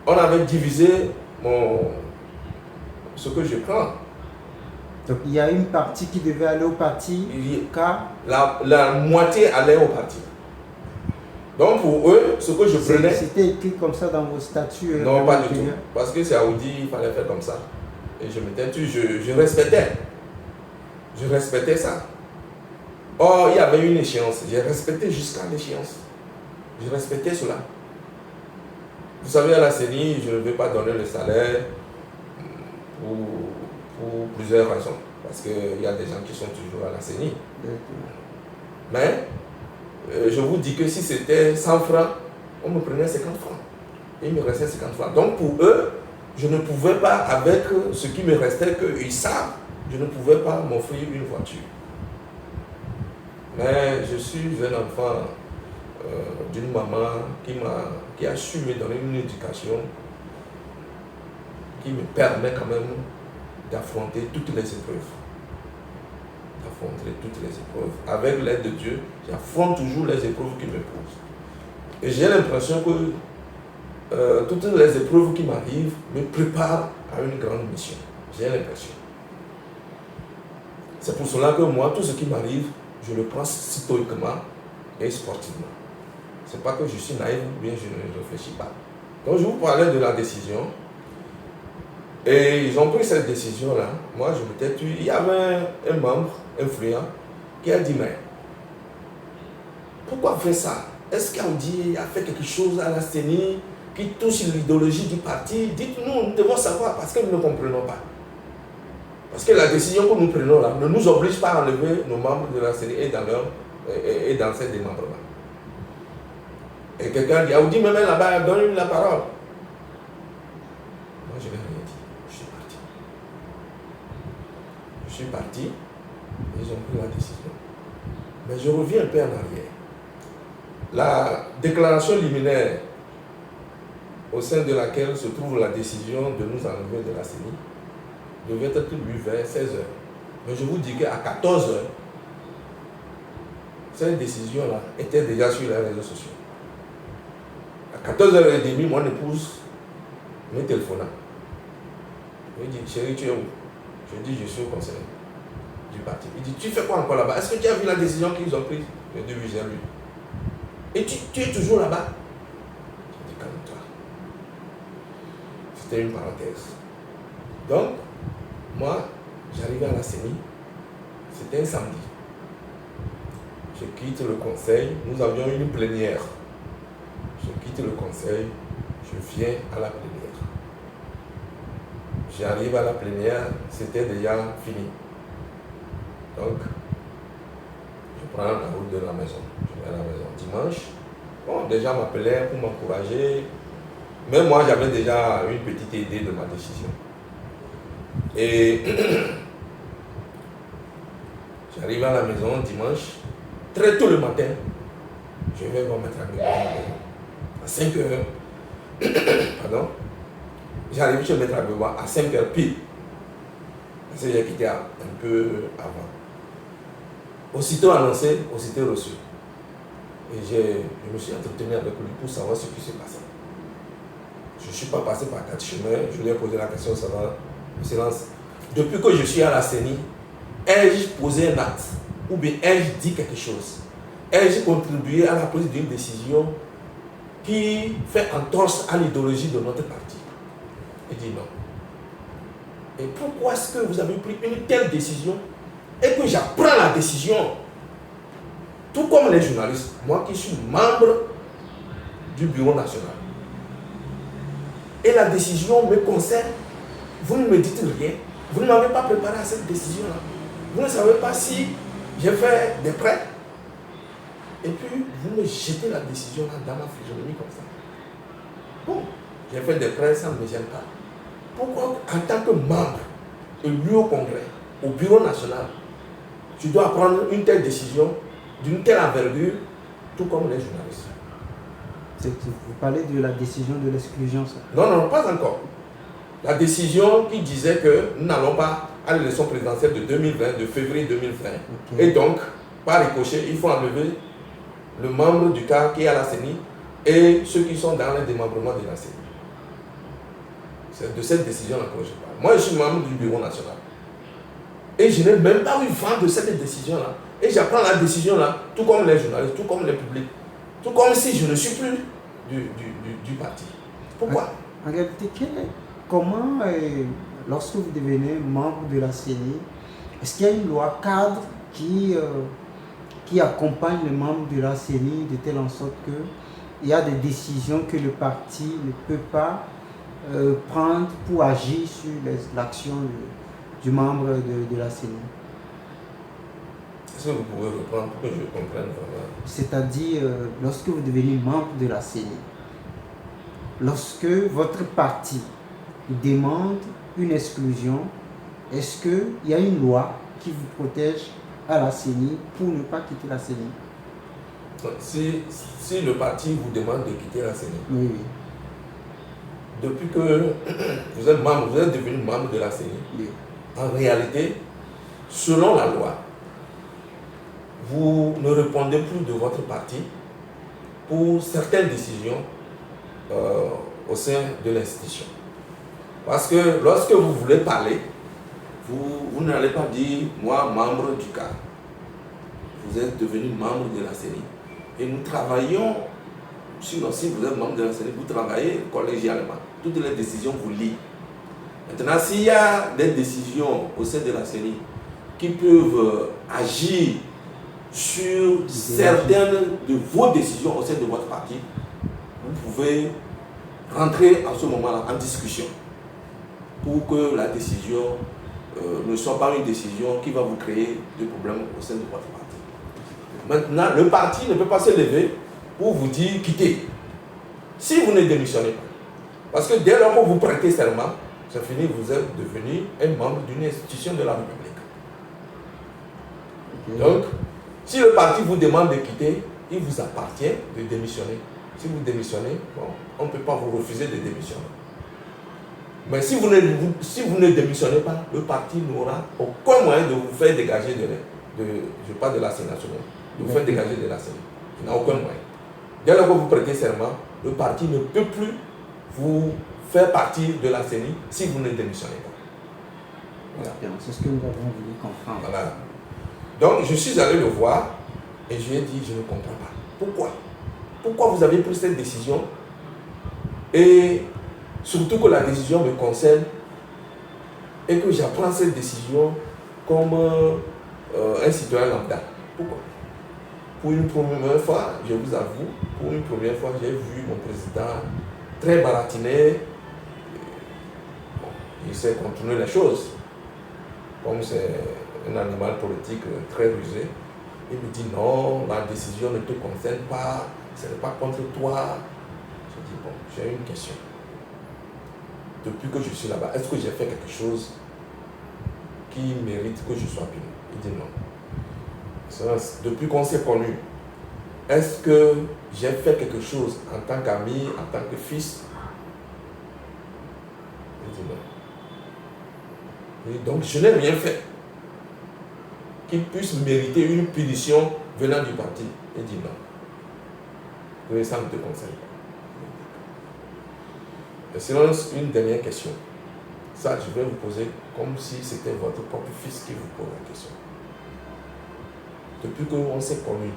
on avait divisé ce que je prends. Donc il y a une partie qui devait aller au parti, car la moitié allait au parti. Donc pour eux, ce que je prenais... C'était écrit comme ça dans vos statuts? Non, pas du tout. Parce que c'est Aoudi, il fallait faire comme ça. Et je m'étais tué, je respectais. Je respectais ça. Or, il y avait une échéance. J'ai respecté jusqu'à l'échéance. Je respectais cela. Vous savez, à la CENI, je ne vais pas donner le salaire pour plusieurs raisons. Parce qu'il y a des gens qui sont toujours à la CENI. Mais, je vous dis que si c'était 100 francs, on me prenait 50 francs. Et il me restait 50 francs. Donc pour eux, je ne pouvais pas, avec ce qui me restait, qu'ils savent je ne pouvais pas m'offrir une voiture. Mais je suis un enfant d'une maman qui a su me donner une éducation qui me permet quand même d'affronter toutes les épreuves. Avec l'aide de Dieu, j'affronte toujours les épreuves qui me posent. Et j'ai l'impression que toutes les épreuves qui m'arrivent me préparent à une grande mission. J'ai l'impression. C'est pour cela que moi, tout ce qui m'arrive, je le prends stoïquement et sportivement. Ce n'est pas que je suis naïf ou bien je ne réfléchis pas. Donc je vous parlais de la décision. Et ils ont pris cette décision-là. Moi, je m'étais tué. Il y avait un membre influent qui a dit, mais pourquoi faire ça? Est-ce qu'Audi a fait quelque chose à la CENI qui touche l'idéologie du parti? Dites-nous, nous devons savoir parce que nous ne comprenons pas. Parce que la décision que nous prenons là ne nous oblige pas à enlever nos membres de la CENI et dans ces démembrements. Et quelqu'un dit, Audi me met là-bas, donne-lui la parole. Moi, je n'ai rien dit. Je suis parti, ils ont pris la décision. Mais je reviens un peu en arrière. La déclaration liminaire au sein de laquelle se trouve la décision de nous enlever de la CENI devait être lue vers 16h. Mais je vous dis qu'à 14h, cette décision-là était déjà sur les réseaux sociaux. À 14h30, mon épouse me téléphona. Elle dit, chérie, tu es où? Je dis, je suis au conseil du parti. Il dit, tu fais quoi encore là-bas? Est-ce que tu as vu la décision qu'ils ont prise? Je dis, oui, j'ai lu. Et tu es toujours là-bas? Je dis, calme-toi. C'était une parenthèse. Donc, moi, j'arrivais à la CENI. C'était un samedi. Je quitte le conseil. Nous avions une plénière. Je quitte le conseil. Je viens à la plénière. J'arrive à la plénière, c'était déjà fini. Donc, je prends la route de la maison. Je vais à la maison dimanche. Bon, déjà m'appelait pour m'encourager. Mais moi, j'avais déjà une petite idée de ma décision. Et j'arrive à la maison dimanche. Très tôt le matin, je vais voir mettre à 5 heures. Pardon. J'arrive chez Maître Agbeba à 5h pile. Parce que j'ai quitté un peu avant. Aussitôt annoncé, aussitôt reçu. Et je me suis entretenu avec lui pour savoir ce qui se passait. Je ne suis pas passé par 4 chemins. Je lui ai posé la question, ça va, le silence. Depuis que je suis à la CENI, ai-je posé un acte? Ou bien ai-je dit quelque chose? Ai-je contribué à la prise d'une décision qui fait entorse à l'idéologie de notre parti? Il dit non. Et pourquoi est-ce que vous avez pris une telle décision et que j'apprends la décision? Tout comme les journalistes, moi qui suis membre du bureau national. Et la décision me concerne, vous ne me dites rien. Vous ne m'avez pas préparé à cette décision-là. Vous ne savez pas si j'ai fait des prêts. Et puis, vous me jetez la décision-là dans ma physionomie comme ça. Bon, j'ai fait des prêts, ça ne me gêne pas. Pourquoi, en tant que membre élu au Congrès, au bureau national, tu dois prendre une telle décision, d'une telle envergure, tout comme les journalistes? Vous parlez de la décision de l'exclusion, ça? Non, pas encore. La décision qui disait que nous n'allons pas à l'élection présidentielle de 2020, de février 2020. Okay. Et donc, par ricochet, il faut enlever le membre du CAR qui est à la CENI et ceux qui sont dans les démembrements de la CENI. C'est de cette décision-là que je parle. Moi, je suis membre du bureau national. Et je n'ai même pas eu vent de cette décision-là. Et j'apprends la décision-là, tout comme les journalistes, tout comme les publics. Tout comme si je ne suis plus du parti. Pourquoi? En réalité, comment, lorsque vous devenez membre de la CENI, est-ce qu'il y a une loi cadre qui accompagne les membres de la CENI de telle en sorte qu'il y a des décisions que le parti ne peut pas prendre pour agir sur l'action du membre de la CENI? Est-ce que vous pouvez reprendre pour que je comprenne vraiment? C'est-à-dire, lorsque vous devenez membre de la CENI, lorsque votre parti demande une exclusion est-ce qu'il y a une loi qui vous protège à la CENI pour ne pas quitter la CENI? Si le parti vous demande de quitter la CENI, Oui, oui. depuis que vous êtes devenu membre de la CENI, Oui. en réalité, selon la loi, vous ne répondez plus de votre parti pour certaines décisions au sein de l'institution. Parce que lorsque vous voulez parler, vous n'allez pas dire « moi, membre du CAR ». Vous êtes devenu membre de la CENI. Et nous travaillons, si vous êtes membre de la CENI, vous travaillez collégialement. Toutes les décisions vous lient. Maintenant, s'il y a des décisions au sein de la CENI qui peuvent agir sur certaines de vos décisions au sein de votre parti, vous pouvez rentrer en ce moment-là en discussion pour que la décision ne soit pas une décision qui va vous créer des problèmes au sein de votre parti. Maintenant, le parti ne peut pas se lever pour vous dire quittez. Si vous ne démissionnez pas. Parce que dès lors que vous prêtez serment, c'est fini, vous êtes devenu un membre d'une institution de la République. Okay. Donc, si le parti vous demande de quitter, il vous appartient de démissionner. Si vous démissionnez, bon, on ne peut pas vous refuser de démissionner. Mais si vous ne démissionnez pas, le parti n'aura aucun moyen de vous faire dégager je parle de la CENI nationale, de vous faire dégager de la CENI. Il n'a aucun moyen. Dès lors que vous prêtez serment, le parti ne peut plus vous faire partie de la CENI si vous ne démissionnez pas. Voilà. C'est ce que nous avons voulu comprendre. Voilà. Donc, je suis allé le voir et je lui ai dit, je ne comprends pas. Pourquoi? Pourquoi vous avez pris cette décision? Et surtout que la décision me concerne et que j'apprends cette décision comme un citoyen lambda. Pourquoi? Pour une première fois, je vous avoue, pour une première fois, j'ai vu mon président très baratiné. Bon, il sait contourner les choses. Comme c'est un animal politique très rusé, il me dit non, la décision ne te concerne pas, ce n'est pas contre toi. Je dis bon, j'ai une question. Depuis que je suis là-bas, est-ce que j'ai fait quelque chose qui mérite que je sois puni? Il dit non. Depuis qu'on s'est connus, est-ce que j'ai fait quelque chose en tant qu'ami, en tant que fils? Il dit non. Et donc je n'ai rien fait qui puisse mériter une punition venant du parti. Il dit non. Et ça ne te concerne pas. Et sinon, une dernière question. Ça, je vais vous poser comme si c'était votre propre fils qui vous pose la question. Depuis qu'on s'est connus,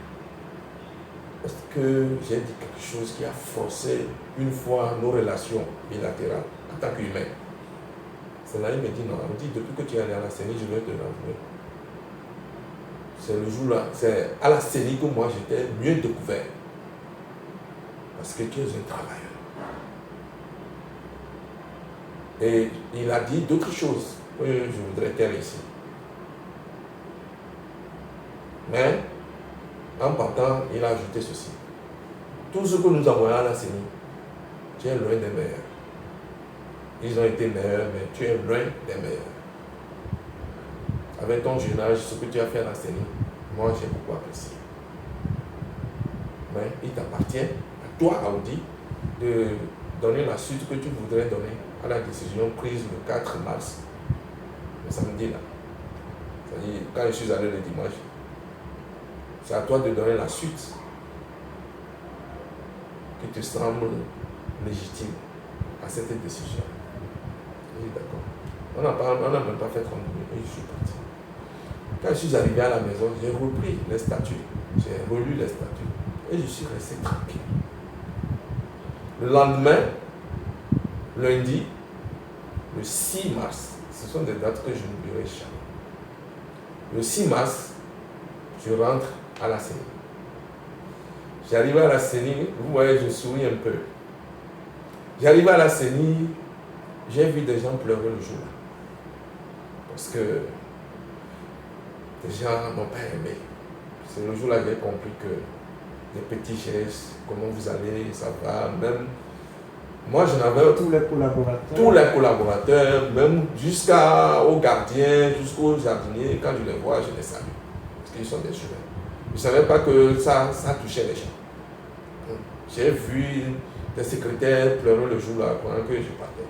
est-ce que j'ai dit quelque chose qui a forcé une fois nos relations bilatérales en tant qu'humain? C'est là, il me dit non. Il me dit, depuis que tu es allé à la CENI, je vais te l'avouer. C'est le jour-là, c'est à la CENI que moi j'étais mieux découvert. Parce que tu es un travailleur. Et il a dit d'autres choses que je voudrais taire ici. Mais, en partant, il a ajouté ceci. Tout ce que nous avons à la CENI, tu es loin des meilleurs. Ils ont été meilleurs, mais tu es loin des meilleurs. Avec ton jeune âge, ce que tu as fait à la CENI, moi j'ai beaucoup apprécié. Mais il t'appartient, à toi, Audi, de donner la suite que tu voudrais donner à la décision prise le 4 mars, le samedi là. C'est-à-dire, quand je suis allé le dimanche, c'est à toi de donner la suite qui te semble légitime à cette décision. Je dis d'accord. On n'a même pas fait 30 minutes et je suis parti. Quand je suis arrivé à la maison, j'ai repris les statuts, j'ai relu les statuts et je suis resté tranquille. Le lendemain, lundi, le 6 mars, ce sont des dates que je n'oublierai jamais. Le 6 mars, je rentre à la CENI. J'arrive à la CENI, vous voyez, je souris un peu. J'arrive à la CENI, j'ai vu des gens pleurer le jour-là. Parce que les gens n'ont pas aimé. C'est le jour-là que j'ai compris que des petits gestes, comment vous allez, ça va, même Moi, je n'avais tous les collaborateurs, même jusqu'aux gardiens, jusqu'aux jardiniers, quand je les vois, je les salue. Parce qu'ils sont des humains. Je ne savais pas que ça touchait les gens. J'ai vu des secrétaires pleurer le jour-là pendant que je partais.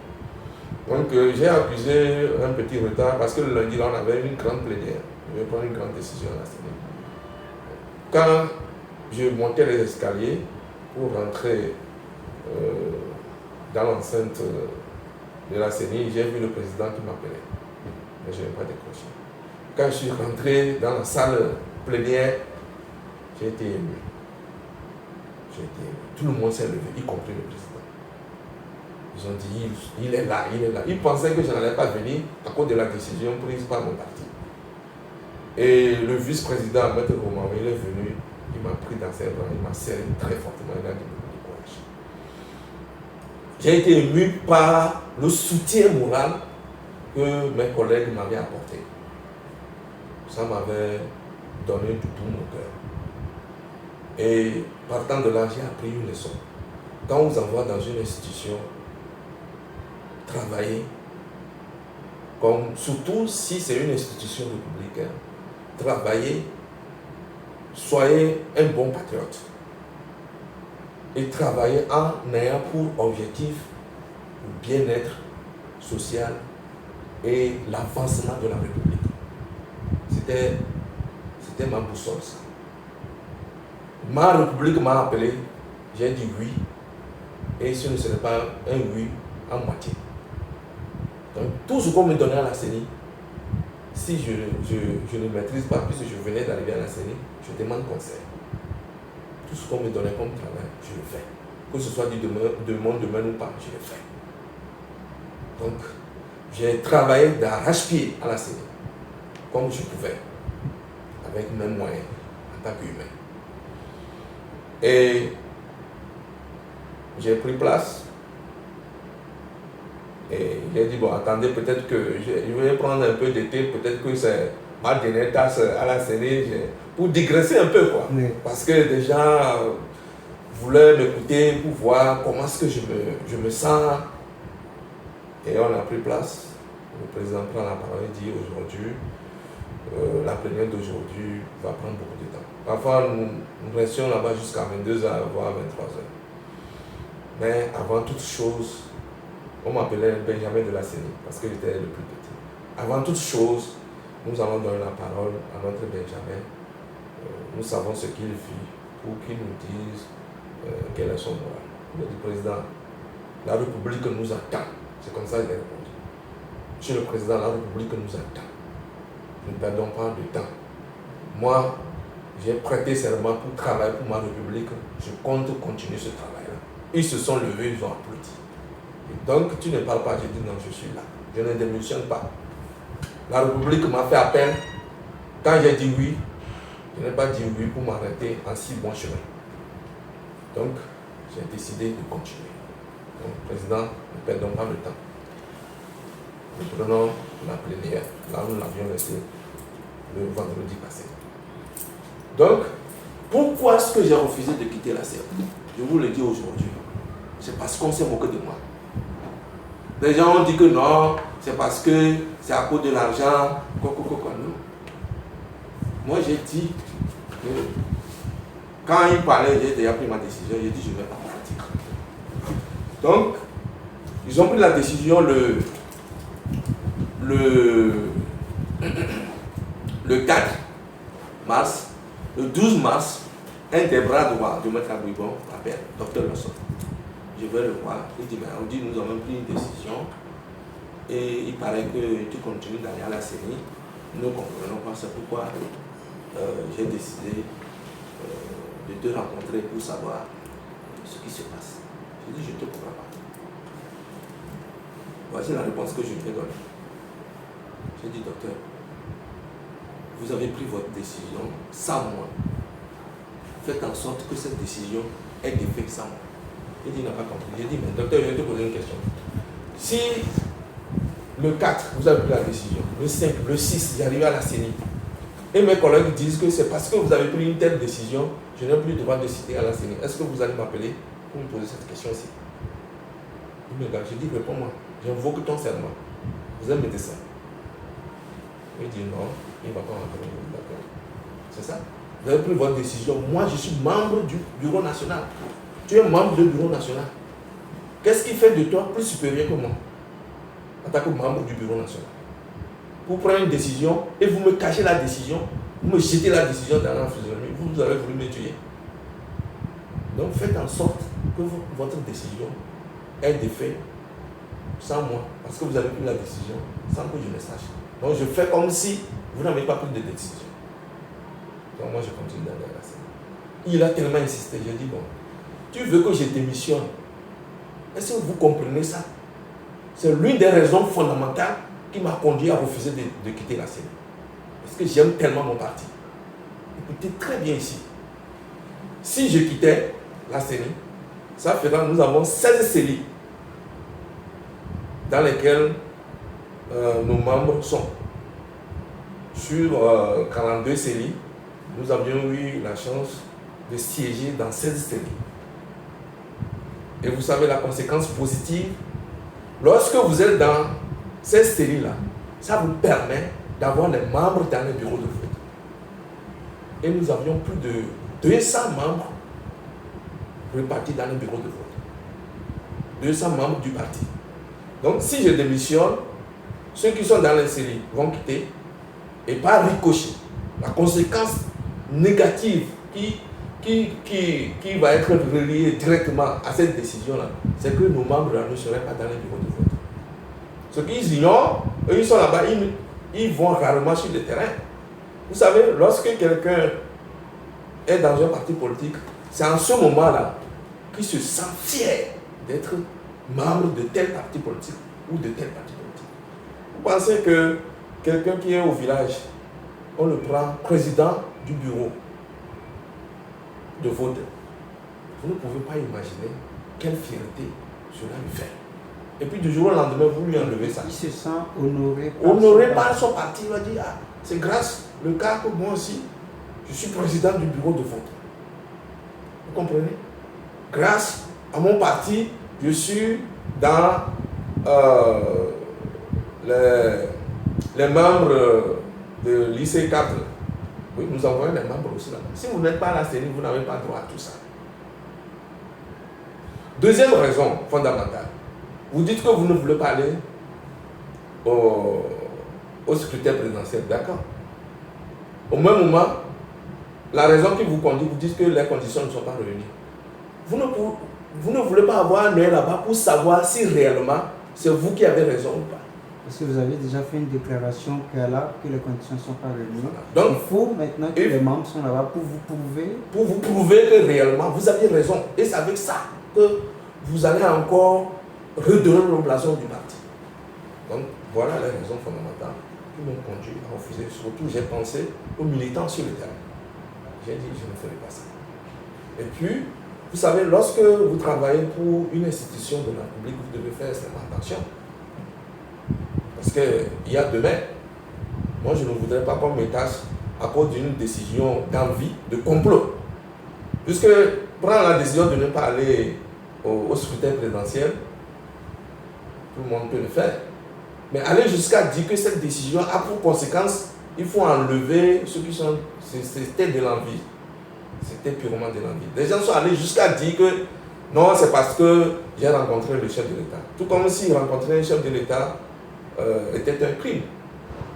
Donc j'ai accusé un petit retard parce que le lundi, là, on avait une grande plénière. Je vais prendre une grande décision à la CENI. Quand je montais les escaliers pour rentrer dans l'enceinte de la CENI, j'ai vu le président qui m'appelait. Mais je n'ai pas décroché. Quand je suis rentré dans la salle plénière, j'ai été ému. Tout le monde s'est levé, y compris le président. Ils ont dit, il est là, il est là. Ils pensaient que je n'allais pas venir à cause de la décision prise par mon parti. Et le vice-président, M. Romain, il est venu, il m'a pris dans ses bras, il m'a serré très fortement, il a dit beaucoup de courage. J'ai été ému par le soutien moral que mes collègues m'avaient apporté. Ça m'avait donné du tout mon cœur. Et partant de là, j'ai appris une leçon. Quand on vous envoie dans une institution, travailler, surtout si c'est une institution républicaine, travailler, soyez un bon patriote. Et travailler en ayant pour objectif le bien-être social et l'avancement de la République. C'était ma boussole, ça. Ma République m'a appelé, j'ai dit oui, et ce ne serait pas un oui en moitié. Donc tout ce qu'on me donnait à la CENI, si je ne maîtrise pas, puisque je venais d'arriver à la CENI, je demande conseil. Tout ce qu'on me donnait comme travail, je le fais. Que ce soit de mon domaine ou pas, je le fais. Donc, j'ai travaillé d'arrache-pied à la CENI, comme je pouvais, avec mes moyens, en tant qu'humain. Et j'ai pris place. Et j'ai dit, bon, attendez, peut-être que je vais prendre un peu d'été, peut-être que c'est ma dernière tâche à la CENI, pour digresser un peu, quoi. Oui. Parce que des gens voulaient m'écouter pour voir comment est-ce que je me sens. Et on a pris place. Le président prend la parole et dit aujourd'hui, la plénière d'aujourd'hui va prendre beaucoup de temps. Parfois, nous restions là-bas jusqu'à 22h, voire 23h. Mais avant toute chose, on m'appelait Benjamin de la CENI, parce que j'étais le plus petit. Avant toute chose, nous allons donner la parole à notre Benjamin. Nous savons ce qu'il vit, pour qu'il nous dise quel est son moral. Il a dit, président, la République nous attend. C'est comme ça qu'il a répondu. Monsieur le président, la République nous attend. Ne perdons pas de temps. Moi, j'ai prêté serment pour travailler pour ma République. Je compte continuer ce travail-là. Ils se sont levés, ils ont applaudi. Et donc, tu ne parles pas, j'ai dit non, je suis là. Je ne démissionne pas. La République m'a fait appel. Quand j'ai dit oui, je n'ai pas dit oui pour m'arrêter en si bon chemin. Donc, j'ai décidé de continuer. Donc, président, ne perdons pas le temps. Nous prenons la plénière, là où nous l'avions laissé le vendredi passé. Donc, pourquoi est-ce que j'ai refusé de quitter la CERP? Je vous le dis aujourd'hui. C'est parce qu'on s'est moqué de moi. Les gens ont dit que non, c'est parce que c'est à cause de l'argent. Non. Moi, j'ai dit que quand ils parlaient, j'ai déjà pris ma décision. J'ai dit je ne vais pas partir. Donc, ils ont pris la décision le 4 mars. Le 12 mars, un des bras droits de M. Abouibon m'appelle, Dr Lawson. Je vais le voir. Il dit, on dit, nous avons pris une décision et il paraît que tu continues d'aller à la CENI. Nous ne comprenons pas, c'est pourquoi j'ai décidé de te rencontrer pour savoir ce qui se passe. Je dis, je ne te comprends pas. Voici la réponse que je lui ai donnée. J'ai dit, docteur, vous avez pris votre décision sans moi. Faites en sorte que cette décision ait d'effet sans moi. Il dit, il n'a pas compris. J'ai dit, mais docteur, je vais te poser une question. Si le 4, vous avez pris la décision, le 5, le 6, j'arrive à la CENI, et mes collègues disent que c'est parce que vous avez pris une telle décision, je n'ai plus le droit de citer à la CENI. Est-ce que vous allez m'appeler pour me poser cette question-ci? Il me regarde, je dis, réponds-moi, j'invoque ton serment. Vous êtes médecin. Il dit non, il ne va pas rentrer. D'accord. C'est ça. Vous avez pris votre décision. Moi, je suis membre du bureau national. Tu es membre du bureau national. Qu'est-ce qui fait de toi plus supérieur que moi en tant que membre du bureau national? Vous prenez une décision et vous me cachez la décision, vous me jetez la décision dans la physionomie, vous avez voulu me tuer. Donc faites en sorte que votre décision ait des faits sans moi, parce que vous avez pris la décision sans que je le sache. Donc je fais comme si vous n'avez pas pris de décision. Donc moi je continue d'aller à la scène. Il a tellement insisté, j'ai dit bon, tu veux que je démissionne? Est-ce que vous comprenez ça? C'est l'une des raisons fondamentales qui m'a conduit à refuser de quitter la CENI. Parce que j'aime tellement mon parti. Écoutez très bien ici. Si je quittais la CENI, ça fera, nous avons 16 CELI dans lesquels nos membres sont. Sur 42 CELI, nous avions eu la chance de siéger dans 16 CELI. Et vous savez la conséquence positive, lorsque vous êtes dans ces séries-là, ça vous permet d'avoir les membres dans les bureaux de vote. Et nous avions plus de 200 membres répartis dans les bureaux de vote. 200 membres du parti. Donc si je démissionne, ceux qui sont dans les séries vont quitter et par ricochet. La conséquence négative qui va être reliée directement à cette décision-là, c'est que nos membres ne seraient pas dans les bureaux de vote. Ce qu'ils ignorent, eux ils sont là-bas, ils vont rarement sur le terrain. Vous savez, lorsque quelqu'un est dans un parti politique, c'est en ce moment-là qu'il se sent fier d'être membre de tel parti politique ou de tel parti politique. Vous pensez que quelqu'un qui est au village, on le prend président du bureau de vote. Vous ne pouvez pas imaginer quelle fierté cela lui fait. Et puis du jour au lendemain, vous lui enlevez ça. Il se sent honoré par son parti. Il va dire, ah, c'est grâce le cas que moi aussi, je suis président du bureau de vote. Vous comprenez? Grâce à mon parti, je suis dans les membres de lycée 4. Oui, nous envoyons les membres aussi là-bas. Si vous n'êtes pas à la CENI, vous n'avez pas droit à tout ça. Deuxième raison fondamentale. Vous dites que vous ne voulez pas aller au scrutin présidentiel, d'accord? Au même moment, la raison qui vous conduit, vous dites que les conditions ne sont pas réunies. Vous ne voulez pas avoir un œil là-bas pour savoir si réellement c'est vous qui avez raison ou pas. Parce que vous avez déjà fait une déclaration préalable que les conditions ne sont pas réunies. Voilà. Donc, il faut maintenant que les membres sont là-bas pour vous prouver. Pour vous prouver que réellement vous aviez raison. Et c'est avec ça que vous allez encore redonner l'obligation du parti. Donc voilà les raisons fondamentales qui m'ont conduit à refuser. Surtout j'ai pensé aux militants sur le terrain. J'ai dit je ne ferai pas ça. Et puis, vous savez, lorsque vous travaillez pour une institution de la République, vous devez faire extrêmement attention. Parce qu'il y a demain, moi je ne voudrais pas qu'on me tâche à cause d'une décision d'envie, de complot. Puisque prendre la décision de ne pas aller au scrutin présidentiel, tout le monde peut le faire. Mais aller jusqu'à dire que cette décision a pour conséquence, il faut enlever ceux qui sont... C'était de l'envie. C'était purement de l'envie. Les gens sont allés jusqu'à dire que non, c'est parce que j'ai rencontré le chef de l'État. Tout comme si rencontrer un chef de l'État était un crime.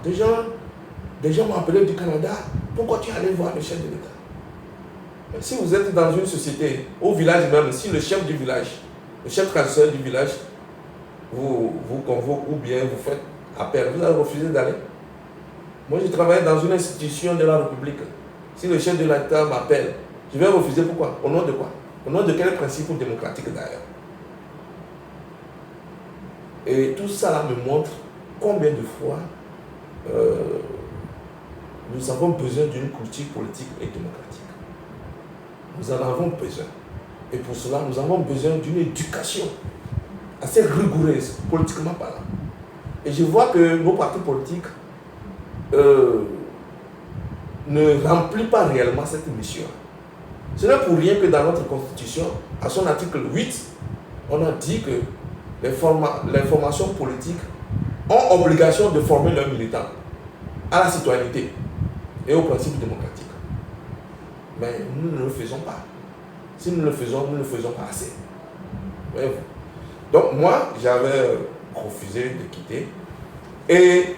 Des gens m'ont appelé du Canada. Pourquoi tu es allé voir le chef de l'État? Si vous êtes dans une société, au village même, si le chef du village, le chef traditionnel du village, vous convoque ou bien vous faites appel, vous allez refuser d'aller. Moi, je travaille dans une institution de la République. Si le chef de l'État m'appelle, je vais refuser. Pourquoi? Au nom de quoi? Au nom de quel principe démocratique d'ailleurs? Et tout ça là me montre combien de fois nous avons besoin d'une culture politique et démocratique. Nous en avons besoin. Et pour cela, nous avons besoin d'une éducation assez rigoureuse, politiquement parlant. Et je vois que nos partis politiques ne remplissent pas réellement cette mission. Ce n'est pour rien que dans notre constitution, à son article 8, on a dit que les formations politiques ont obligation de former leurs militants à la citoyenneté et aux principes démocratiques. Mais nous ne le faisons pas. Si nous le faisons, nous ne le faisons pas assez. Voyez-vous. Donc moi, j'avais refusé de quitter. Et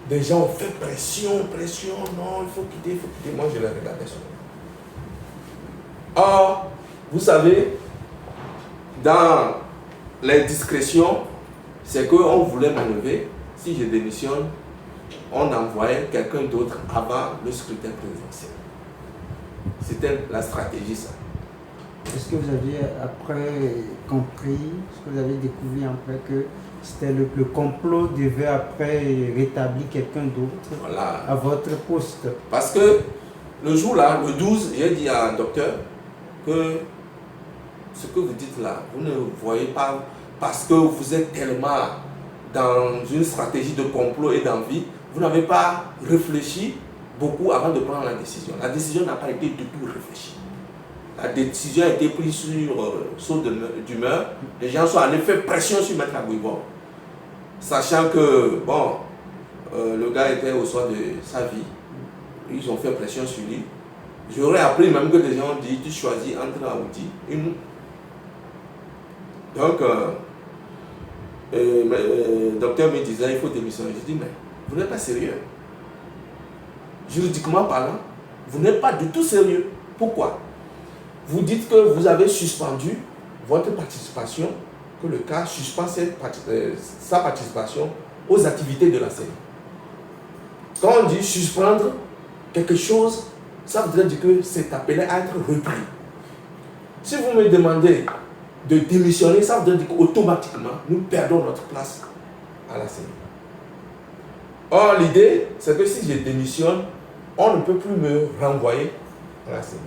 des gens ont fait pression, non, il faut quitter. Moi, je les regardais seulement. Or, vous savez, dans les discrétions, c'est qu'on voulait m'enlever. Si je démissionne, on envoyait quelqu'un d'autre avant le scrutin présidentiel. C'était la stratégie, ça. Est-ce que vous aviez après compris, est-ce que vous avez découvert après que c'était le complot devait après rétablir quelqu'un d'autre à votre poste? Parce que le jour-là, le 12, j'ai dit à un docteur que ce que vous dites là, vous ne voyez pas parce que vous êtes tellement dans une stratégie de complot et d'envie, vous n'avez pas réfléchi beaucoup avant de prendre la décision. La décision n'a pas été du tout réfléchie. La décision a été prise sur saut d'humeur. Les gens sont allés faire pression sur Maître Agbouibor, sachant que, bon, le gars était au soir de sa vie. Ils ont fait pression sur lui. J'aurais appris même que des gens ont dit, tu choisis entre Aoudi et nous. Donc, le docteur me disait, il faut démissionner. Je dis, mais vous n'êtes pas sérieux. Juridiquement parlant, vous n'êtes pas du tout sérieux. Pourquoi? Vous dites que vous avez suspendu votre participation, que le cas suspend sa participation aux activités de la CENI. Quand on dit suspendre quelque chose, ça voudrait dire que c'est appelé à être repris. Si vous me demandez de démissionner, ça voudrait dire qu'automatiquement, nous perdons notre place à la CENI. Or, l'idée, c'est que si je démissionne, on ne peut plus me renvoyer à la CENI.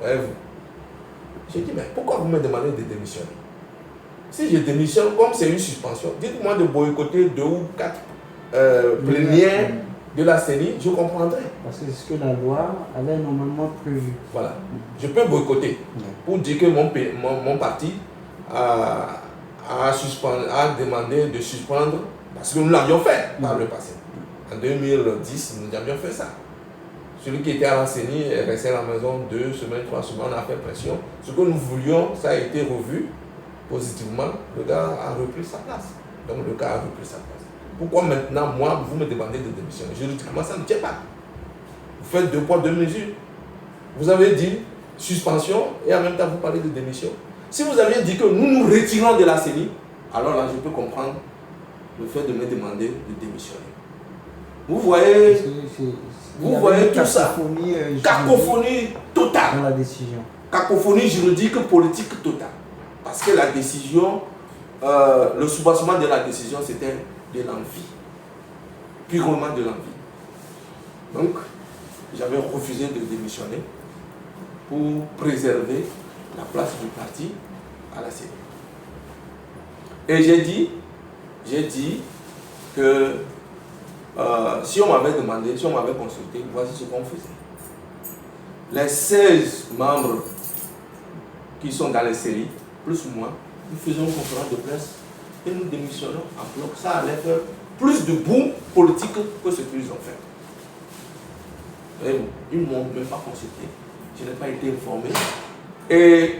Voyez-vous. J'ai dit, mais pourquoi vous me demandez de démissionner? Si je démissionne, comme c'est une suspension, dites-moi de boycotter 2 ou 4 plénières de la CENI, je comprendrai. Parce que c'est ce que la loi avait normalement prévu. Voilà. Je peux boycotter pour dire que mon parti a demandé de suspendre, parce que nous l'avions fait par le passé. En 2010, nous avions fait ça. Celui qui était à la CENI est resté à la maison 2 semaines, 3 semaines, on a fait pression. Ce que nous voulions, ça a été revu positivement. Le gars a repris sa place. Donc le gars a repris sa place. Pourquoi maintenant, moi, vous me demandez de démissionner? Juridiquement, ça ne tient pas. Vous faites 2 poids, 2 mesures. Vous avez dit suspension et en même temps vous parlez de démission. Si vous aviez dit que nous nous retirons de la CENI, alors là, je peux comprendre le fait de me demander de démissionner. Vous voyez... Vous voyez tout ça, cacophonie totale dans la décision. Cacophonie juridique, politique totale. Parce que la décision, le soubassement de la décision, c'était de l'envie. Purement de l'envie. Donc, j'avais refusé de démissionner pour préserver la place du parti à la CENI. Et j'ai dit que si on m'avait demandé, si on m'avait consulté, voici ce qu'on faisait. Les 16 membres qui sont dans les séries, plus ou moins, nous faisons une conférence de presse et nous démissionnons en bloc. Ça allait faire plus de boom politique que ce qu'ils ont fait. Et ils ne m'ont même pas consulté. Je n'ai pas été informé. Et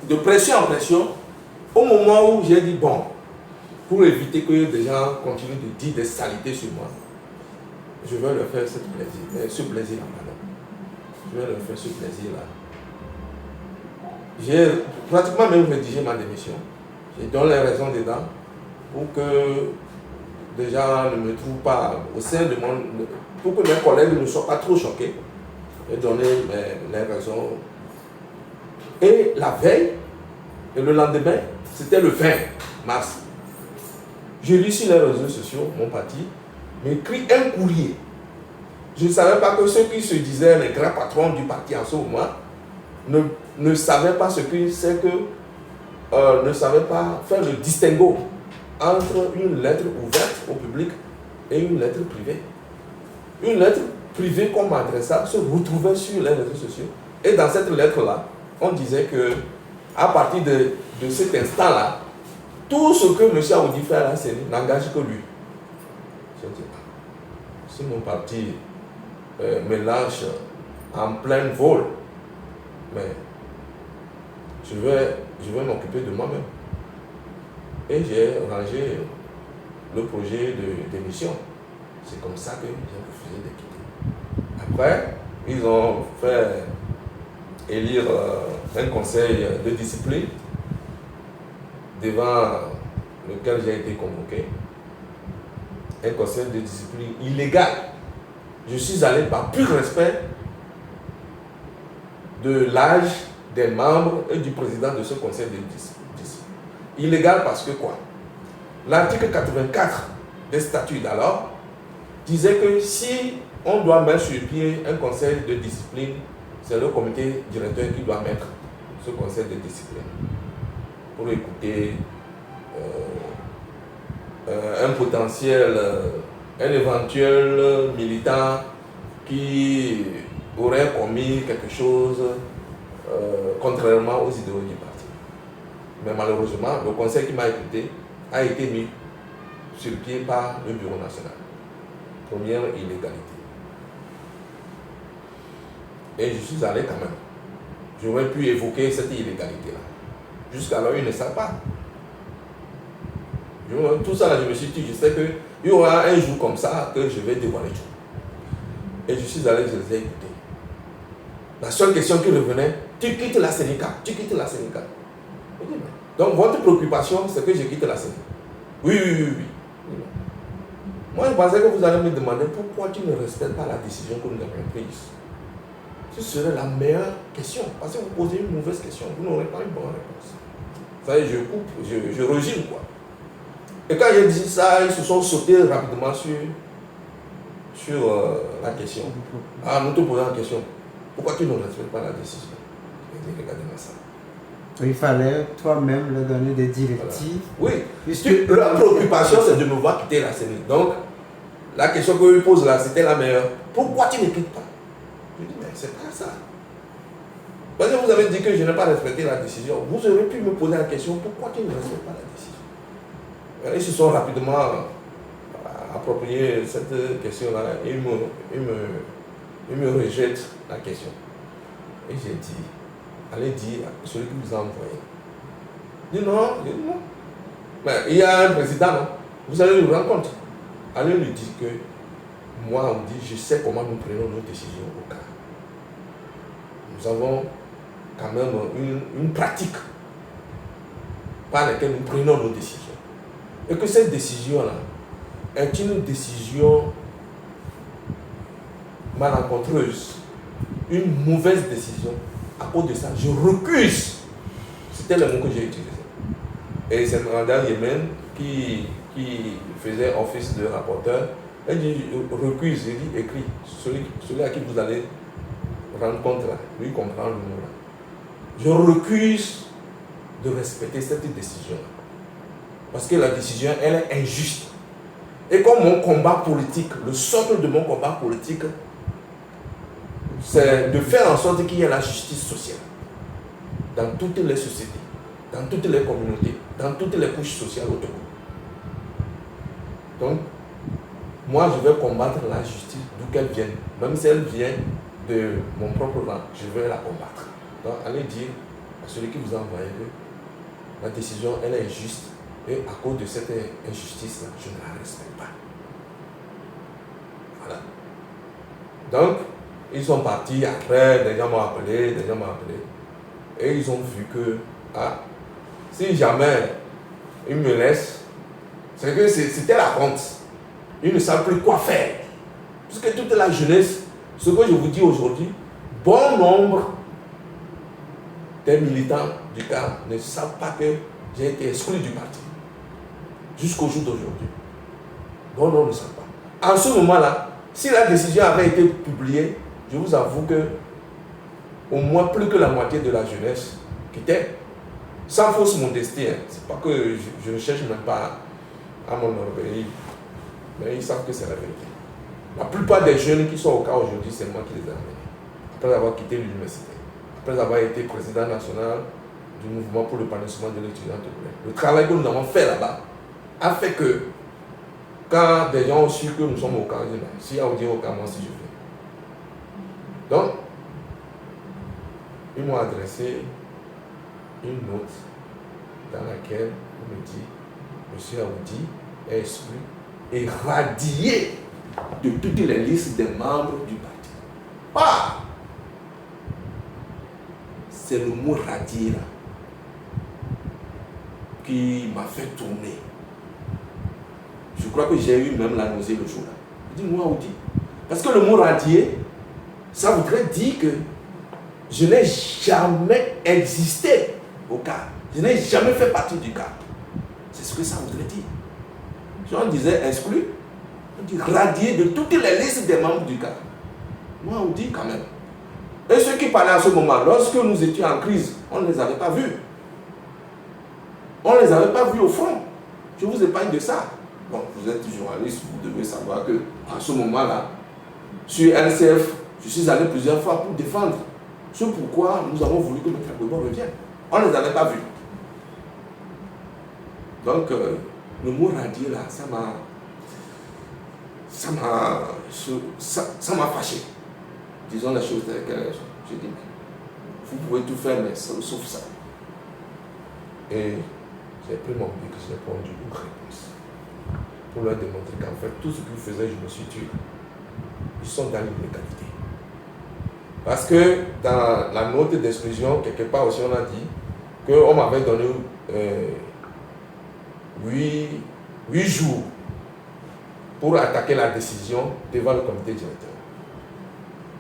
de pression en pression, au moment où j'ai dit, bon, pour éviter que des gens continuent de dire des saletés sur moi, je vais leur faire ce plaisir-là, pardon. Je vais leur faire ce plaisir-là. J'ai pratiquement même rédigé ma démission. J'ai donné les raisons dedans pour que les gens ne me trouvent pas au sein de mon... pour que mes collègues ne soient pas trop choqués. J'ai donné les raisons. Et la veille, et le lendemain, c'était le 20 mars. J'ai lu sur les réseaux sociaux, mon parti m'écrit un courrier. Je ne savais pas que ceux qui se disaient les grands patrons du parti en ce moment ne savaient pas ce que c'est que ne savaient pas faire le distinguo entre une lettre ouverte au public et une lettre privée. Une lettre privée qu'on m'adressait se retrouvait sur les réseaux sociaux. Et dans cette lettre-là, on disait que à partir de de cet instant-là, tout ce que M. Aoudi fait à la CENI n'engage que lui. Je ne sais pas. Si mon parti me lâche en plein vol, mais je vais m'occuper de moi-même. Et j'ai rangé le projet d'émission. C'est comme ça que j'ai refusé de quitter. Après, ils ont fait élire un conseil de discipline devant lequel j'ai été convoqué. Un conseil de discipline illégal. Je suis allé par pur respect de l'âge des membres et du président de ce conseil de discipline. Illégal parce que quoi? L'article 84 des statuts d'alors disait que si on doit mettre sur pied un conseil de discipline, c'est le comité directeur qui doit mettre ce conseil de discipline pour écouter un potentiel, un éventuel militant qui aurait commis quelque chose contrairement aux idéologies du parti. Mais malheureusement, le conseil qui m'a écouté a été mis sur pied par le Bureau national. Première illégalité. Et je suis allé quand même. J'aurais pu évoquer cette illégalité-là. Jusqu'alors, ils ne savent pas. Tout ça, là, je me suis dit, je sais qu'il y aura un jour comme ça que je vais dévoiler tout. Et je suis allé, je les ai écoutés. La seule question qui revenait, tu quittes la Sénéca, tu quittes la Sénéca. Donc, votre préoccupation, c'est que je quitte la Sénéca. Oui. Moi, je pensais que vous allez me demander pourquoi tu ne respectes pas la décision que nous avons prise. Ce serait la meilleure question. Parce que vous posez une mauvaise question, vous n'aurez pas une bonne réponse. Ça y est, je coupe, je régime quoi. Et quand j'ai dit ça, ils se sont sautés rapidement sur la question. Ah, nous te posons la question. Pourquoi tu ne respectes pas la décision? J'ai dit, regardez-moi ça. Il fallait toi-même leur donner des directives. Voilà. Oui, leur préoccupation c'est de me voir quitter la CENI. Donc, la question que je pose là, c'était la meilleure. Pourquoi tu ne quittes pas? Je dis, mais c'est pas ça. Parce que vous avez dit que je n'ai pas respecté la décision. Vous aurez pu me poser la question, pourquoi tu ne respectes pas la décision? Ils se sont rapidement appropriés cette question-là. Ils me rejettent la question. Et j'ai dit, allez dire à celui qui vous a envoyé. Il dit non, mais il y a un président, non? Vous allez le rencontrer. Allez lui dire que moi, on dit, je sais comment nous prenons nos décisions au cas. Nous avons quand même une pratique par laquelle nous prenons nos décisions. Et que cette décision-là est une décision malencontreuse, une mauvaise décision. À cause de ça, je recuse. C'était le mot que j'ai utilisé. Et c'est Mme Yemen qui faisait office de rapporteur. Elle dit, recuse, il dit, écrit. Celui à qui vous allez rendre compte là, lui comprend le mot là. Je recuse de respecter cette décision. Parce que la décision, elle est injuste. Et comme mon combat politique, le socle de mon combat politique, c'est de faire en sorte qu'il y ait la justice sociale dans toutes les sociétés, dans toutes les communautés, dans toutes les couches sociales autour. Donc, moi, je vais combattre la justice d'où qu'elle vienne. Même si elle vient de mon propre rang, je vais la combattre. Donc, allez dire à celui qui vous a envoyé que la décision, elle est injuste. Et à cause de cette injustice-là, je ne la respecte pas. Voilà. Donc, ils sont partis après, des gens m'ont appelé. Et ils ont vu que, si jamais ils me laissent, c'est que c'était la honte. Ils ne savent plus quoi faire. Puisque toute la jeunesse, ce que je vous dis aujourd'hui, bon nombre des militants du CAR ne savent pas que j'ai été exclu du parti. Jusqu'au jour d'aujourd'hui. Bon nombre ne savent pas. En ce moment-là, si la décision avait été publiée, je vous avoue que au moins plus que la moitié de la jeunesse quittait, sans fausse modestie. C'est pas que je ne cherche même pas à mon orgueil, mais ils savent que c'est la vérité. La plupart des jeunes qui sont au cas aujourd'hui, c'est moi qui les ai amenés. Après avoir quitté l'université, après avoir été président national du mouvement pour l'épanouissement de l'étudiant togolais. Le travail que nous avons fait là-bas a fait que quand des gens ont su que nous sommes au camp, ils disent, si on dit au camp, moi aussi je vais. Donc, ils m'ont adressé une note dans laquelle on me dit, Monsieur Aoudi est exclu et radié de toutes les listes des membres du parti. Ah! C'est le mot radié là qui m'a fait tourner. Je crois que j'ai eu même la nausée le jour-là. Je dis, moi, Aoudi. Parce que le mot radié, ça voudrait dire que je n'ai jamais existé au CAR. Je n'ai jamais fait partie du CAR. C'est ce que ça voudrait dire. Si on disait exclu, on dit radié de toutes les listes des membres du CAR. Moi, on dit quand même. Et ceux qui parlaient à ce moment, lorsque nous étions en crise, on ne les avait pas vus. On ne les avait pas vus au front. Je vous épargne de ça. Bon, vous êtes journaliste, vous devez savoir que à ce moment-là, sur LCF, je suis allé plusieurs fois pour défendre. C'est pourquoi nous avons voulu que M. Gbagbo revienne. On ne les avait pas vus. Donc, le mot radié là, ça m'a fâché. Disons la chose telle qu'elle est. Je dis, vous pouvez tout faire, mais sauf ça. Et j'ai pris mon bic, j'ai répondu une réponse. Pour leur démontrer qu'en fait, tout ce qu'ils faisaient, je me suis tué. Ils sont dans l'illégalité. Parce que dans la note d'exclusion, quelque part aussi, on a dit qu'on m'avait donné 8 jours pour attaquer la décision devant le comité directeur.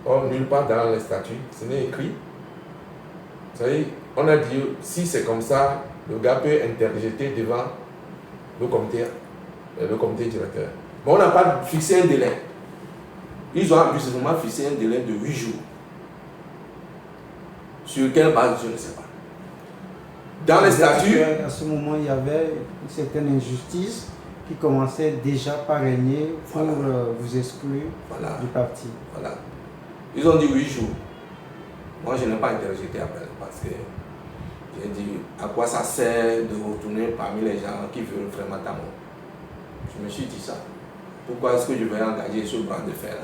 Or, nulle part dans les statuts, ce n'est écrit. Vous savez, on a dit, si c'est comme ça, le gars peut interjeter devant le comité directeur. Mais on n'a pas fixé un délai. Ils ont abusivement fixé un délai de 8 jours. Sur quelle base, je ne sais pas. Dans les statuts... À ce moment, il y avait une certaine injustice qui commençait déjà par régner pour vous exclure du parti. Voilà. Ils ont dit 8 jours. Moi, je n'ai pas interjeté après parce que j'ai dit à quoi ça sert de retourner parmi les gens qui veulent vraiment ta mort. Je me suis dit ça. Pourquoi est-ce que je vais engager ce bras de fer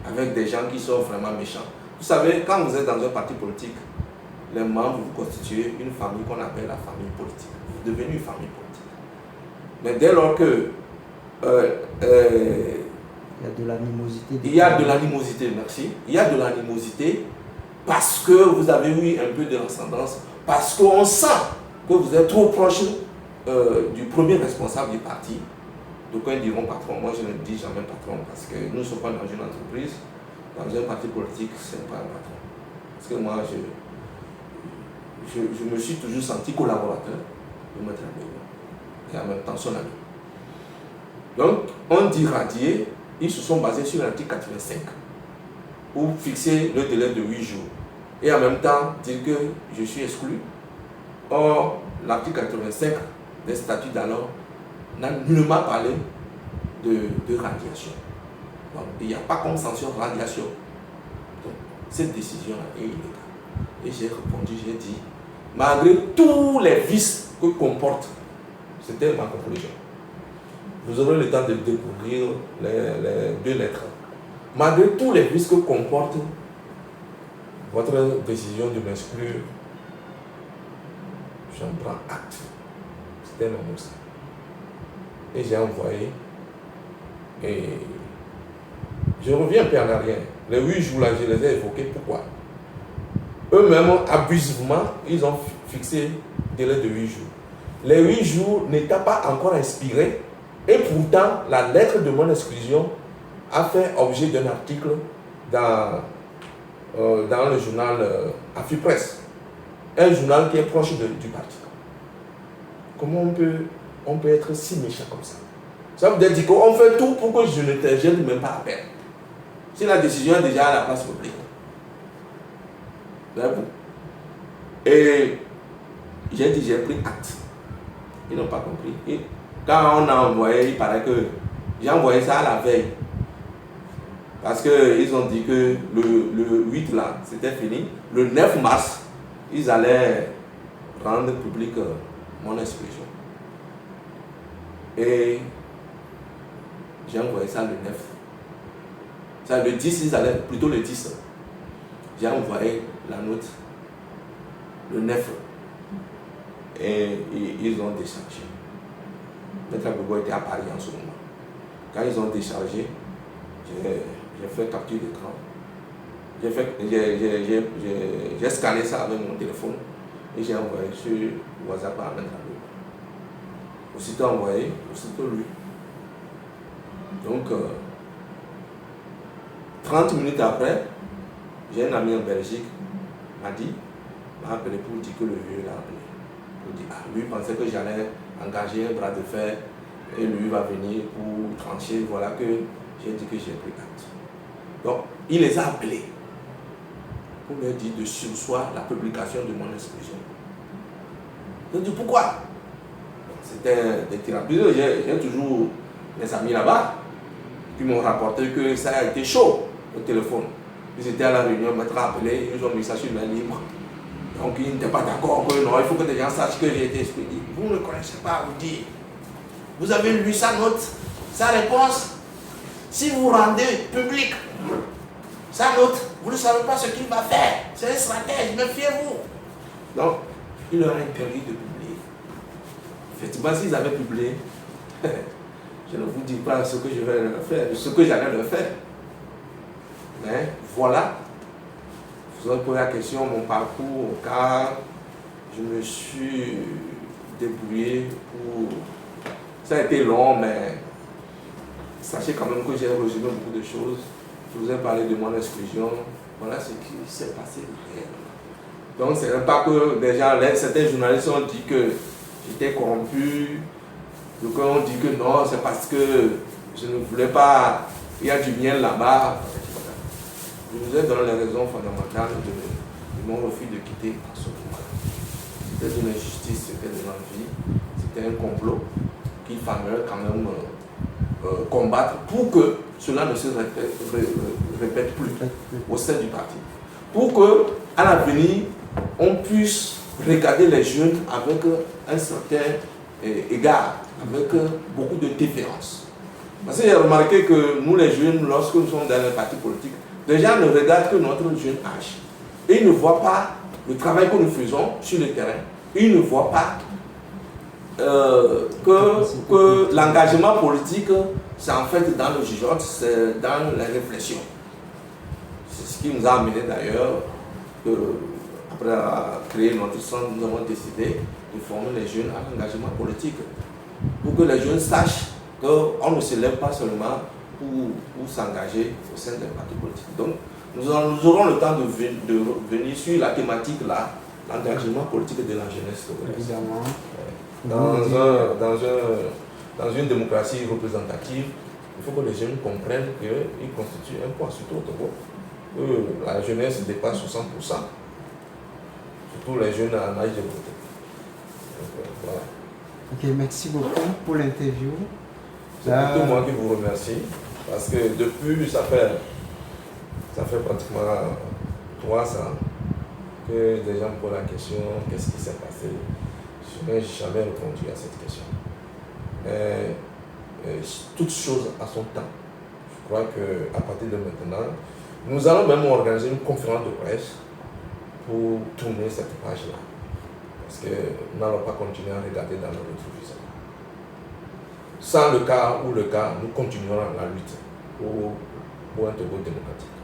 avec des gens qui sont vraiment méchants? Vous savez, quand vous êtes dans un parti politique, les membres, vous constituez une famille qu'on appelle la famille politique. Vous devenez une famille politique. Mais dès lors que il y a de l'animosité. Il y a de l'animosité, merci. Il y a de l'animosité parce que vous avez eu un peu de transcendance, parce qu'on sent que vous êtes trop proche du premier responsable du parti. D'aucuns diront patron, moi je ne dis jamais patron parce que nous ne sommes pas dans une entreprise, dans un parti politique, ce n'est pas un patron. Parce que moi je me suis toujours senti collaborateur de M. Gbagbo et en même temps son ami. Donc on dit radier. Ils se sont basés sur l'article 85 pour fixer le délai de 8 jours et en même temps dire que je suis exclu. Or, l'article 85 des statuts d'alors n'a nullement parlé de radiation. Donc, il n'y a pas comme sanction radiation. Donc, cette décision-là est illégale. Et j'ai répondu, j'ai dit, malgré tous les vices que comporte, c'était ma conclusion. Vous aurez le temps de découvrir les 2 lettres. Malgré tous les risques que comporte votre décision de m'exclure, j'en prends acte. C'était mon mot ça. Et j'ai envoyé. Et je reviens un peu en arrière. Les 8 jours là, je les ai évoqués. Pourquoi? Eux-mêmes, abusivement, ils ont fixé un délai de 8 jours. Les 8 jours n'étaient pas encore inspirés. Et pourtant, la lettre de mon exclusion a fait objet d'un article dans le journal Afipresse, un journal qui est proche du parti. Comment on peut être si méchant comme ça? Ça veut dire qu'on fait tout pour que je ne t'injecte même pas à peine. Si la décision est déjà à la place publique. Et j'ai dit, j'ai pris acte. Ils n'ont pas compris. Et quand on a envoyé, il paraît que j'ai envoyé ça à la veille. Parce qu'ils ont dit que le 8 là, c'était fini. Le 9 mars, ils allaient rendre public mon exclusion. Et j'ai envoyé ça le 9. Ça, le 10, ils allaient, plutôt le 10. J'ai envoyé la note le 9. Et ils ont déchargé. Maître Agogo était à Paris en ce moment. Quand ils ont déchargé, j'ai fait capture d'écran. J'ai scanné ça avec mon téléphone et j'ai envoyé sur WhatsApp à Maître Agogo. Aussitôt envoyé, aussitôt lu. Donc, 30 minutes après, j'ai un ami en Belgique, m'a appelé pour dire que le vieux l'a appelé. Il dit, lui pensait que j'allais engager un bras de fer et lui va venir pour trancher. Voilà que j'ai dit que j'ai pris acte. Donc, il les a appelés pour leur dire de surseoir la publication de mon exclusion. Je dis pourquoi? C'était des thérapies. J'ai toujours des amis là-bas qui m'ont rapporté que ça a été chaud au téléphone. Ils étaient à la réunion, m'ont appelé, ils ont mis ça sur main libre. Donc ils n'étaient pas d'accord que non, il faut que les gens sachent que j'ai été expédié. Vous ne connaissez pas, vous dites. Vous avez lu sa note, sa réponse. Si vous rendez public sa note, vous ne savez pas ce qu'il va faire. C'est un stratège, méfiez-vous. Donc, il leur a interdit de publier. Effectivement, s'ils avaient publié, je ne vous dis pas ce que je vais leur faire, ce que j'allais leur faire. Mais voilà, vous avez posé la question, mon parcours, car je me suis débrouillé pour... Ça a été long, mais sachez quand même que j'ai résumé beaucoup de choses. Je vous ai parlé de mon exclusion. Voilà ce qui s'est passé réellement. Donc, ce n'est pas que des gens, certains journalistes ont dit que j'étais corrompu. Donc, on dit que non, c'est parce que je ne voulais pas. Il y a du miel là-bas. Je vous ai donné les raisons fondamentales de mon refus de quitter à ce moment. C'était une injustice, c'était de l'envie, c'était un complot qu'il fallait quand même combattre pour que cela ne se répète plus au sein du parti. Pour que, à l'avenir, on puisse regarder les jeunes avec un certain égard, avec beaucoup de déférence. Parce que j'ai remarqué que nous, les jeunes, lorsque nous sommes dans un parti politique, les gens ne regardent que notre jeune âge. Et ils ne voient pas le travail que nous faisons sur le terrain. Ils ne voient pas que l'engagement politique, c'est en fait dans le jugeote, c'est dans la réflexion. C'est ce qui nous a amené d'ailleurs, après avoir créé notre centre, nous avons décidé de former les jeunes à l'engagement politique. Pour que les jeunes sachent qu'on ne se lève pas seulement pour s'engager au sein des partis politiques. Donc, nous aurons le temps de venir sur la thématique là, l'engagement politique de la jeunesse. Évidemment. Dans une démocratie représentative, il faut que les jeunes comprennent qu'ils constituent un poids, surtout au Togo. La jeunesse dépasse 60%, surtout les jeunes en âge de voter. Voilà. Ok, merci beaucoup pour l'interview. C'est plutôt moi qui vous remercie, parce que depuis, ça fait pratiquement 3 ans que des gens me posent la question, qu'est-ce qui s'est passé? Je n'ai jamais répondu à cette question. Mais toute chose à son temps. Je crois qu'à partir de maintenant, nous allons même organiser une conférence de presse pour tourner cette page-là. Parce que nous n'allons pas continuer à regarder dans le rétroviseur. Sans le cas ou le cas, nous continuerons la lutte pour un Togo démocratique.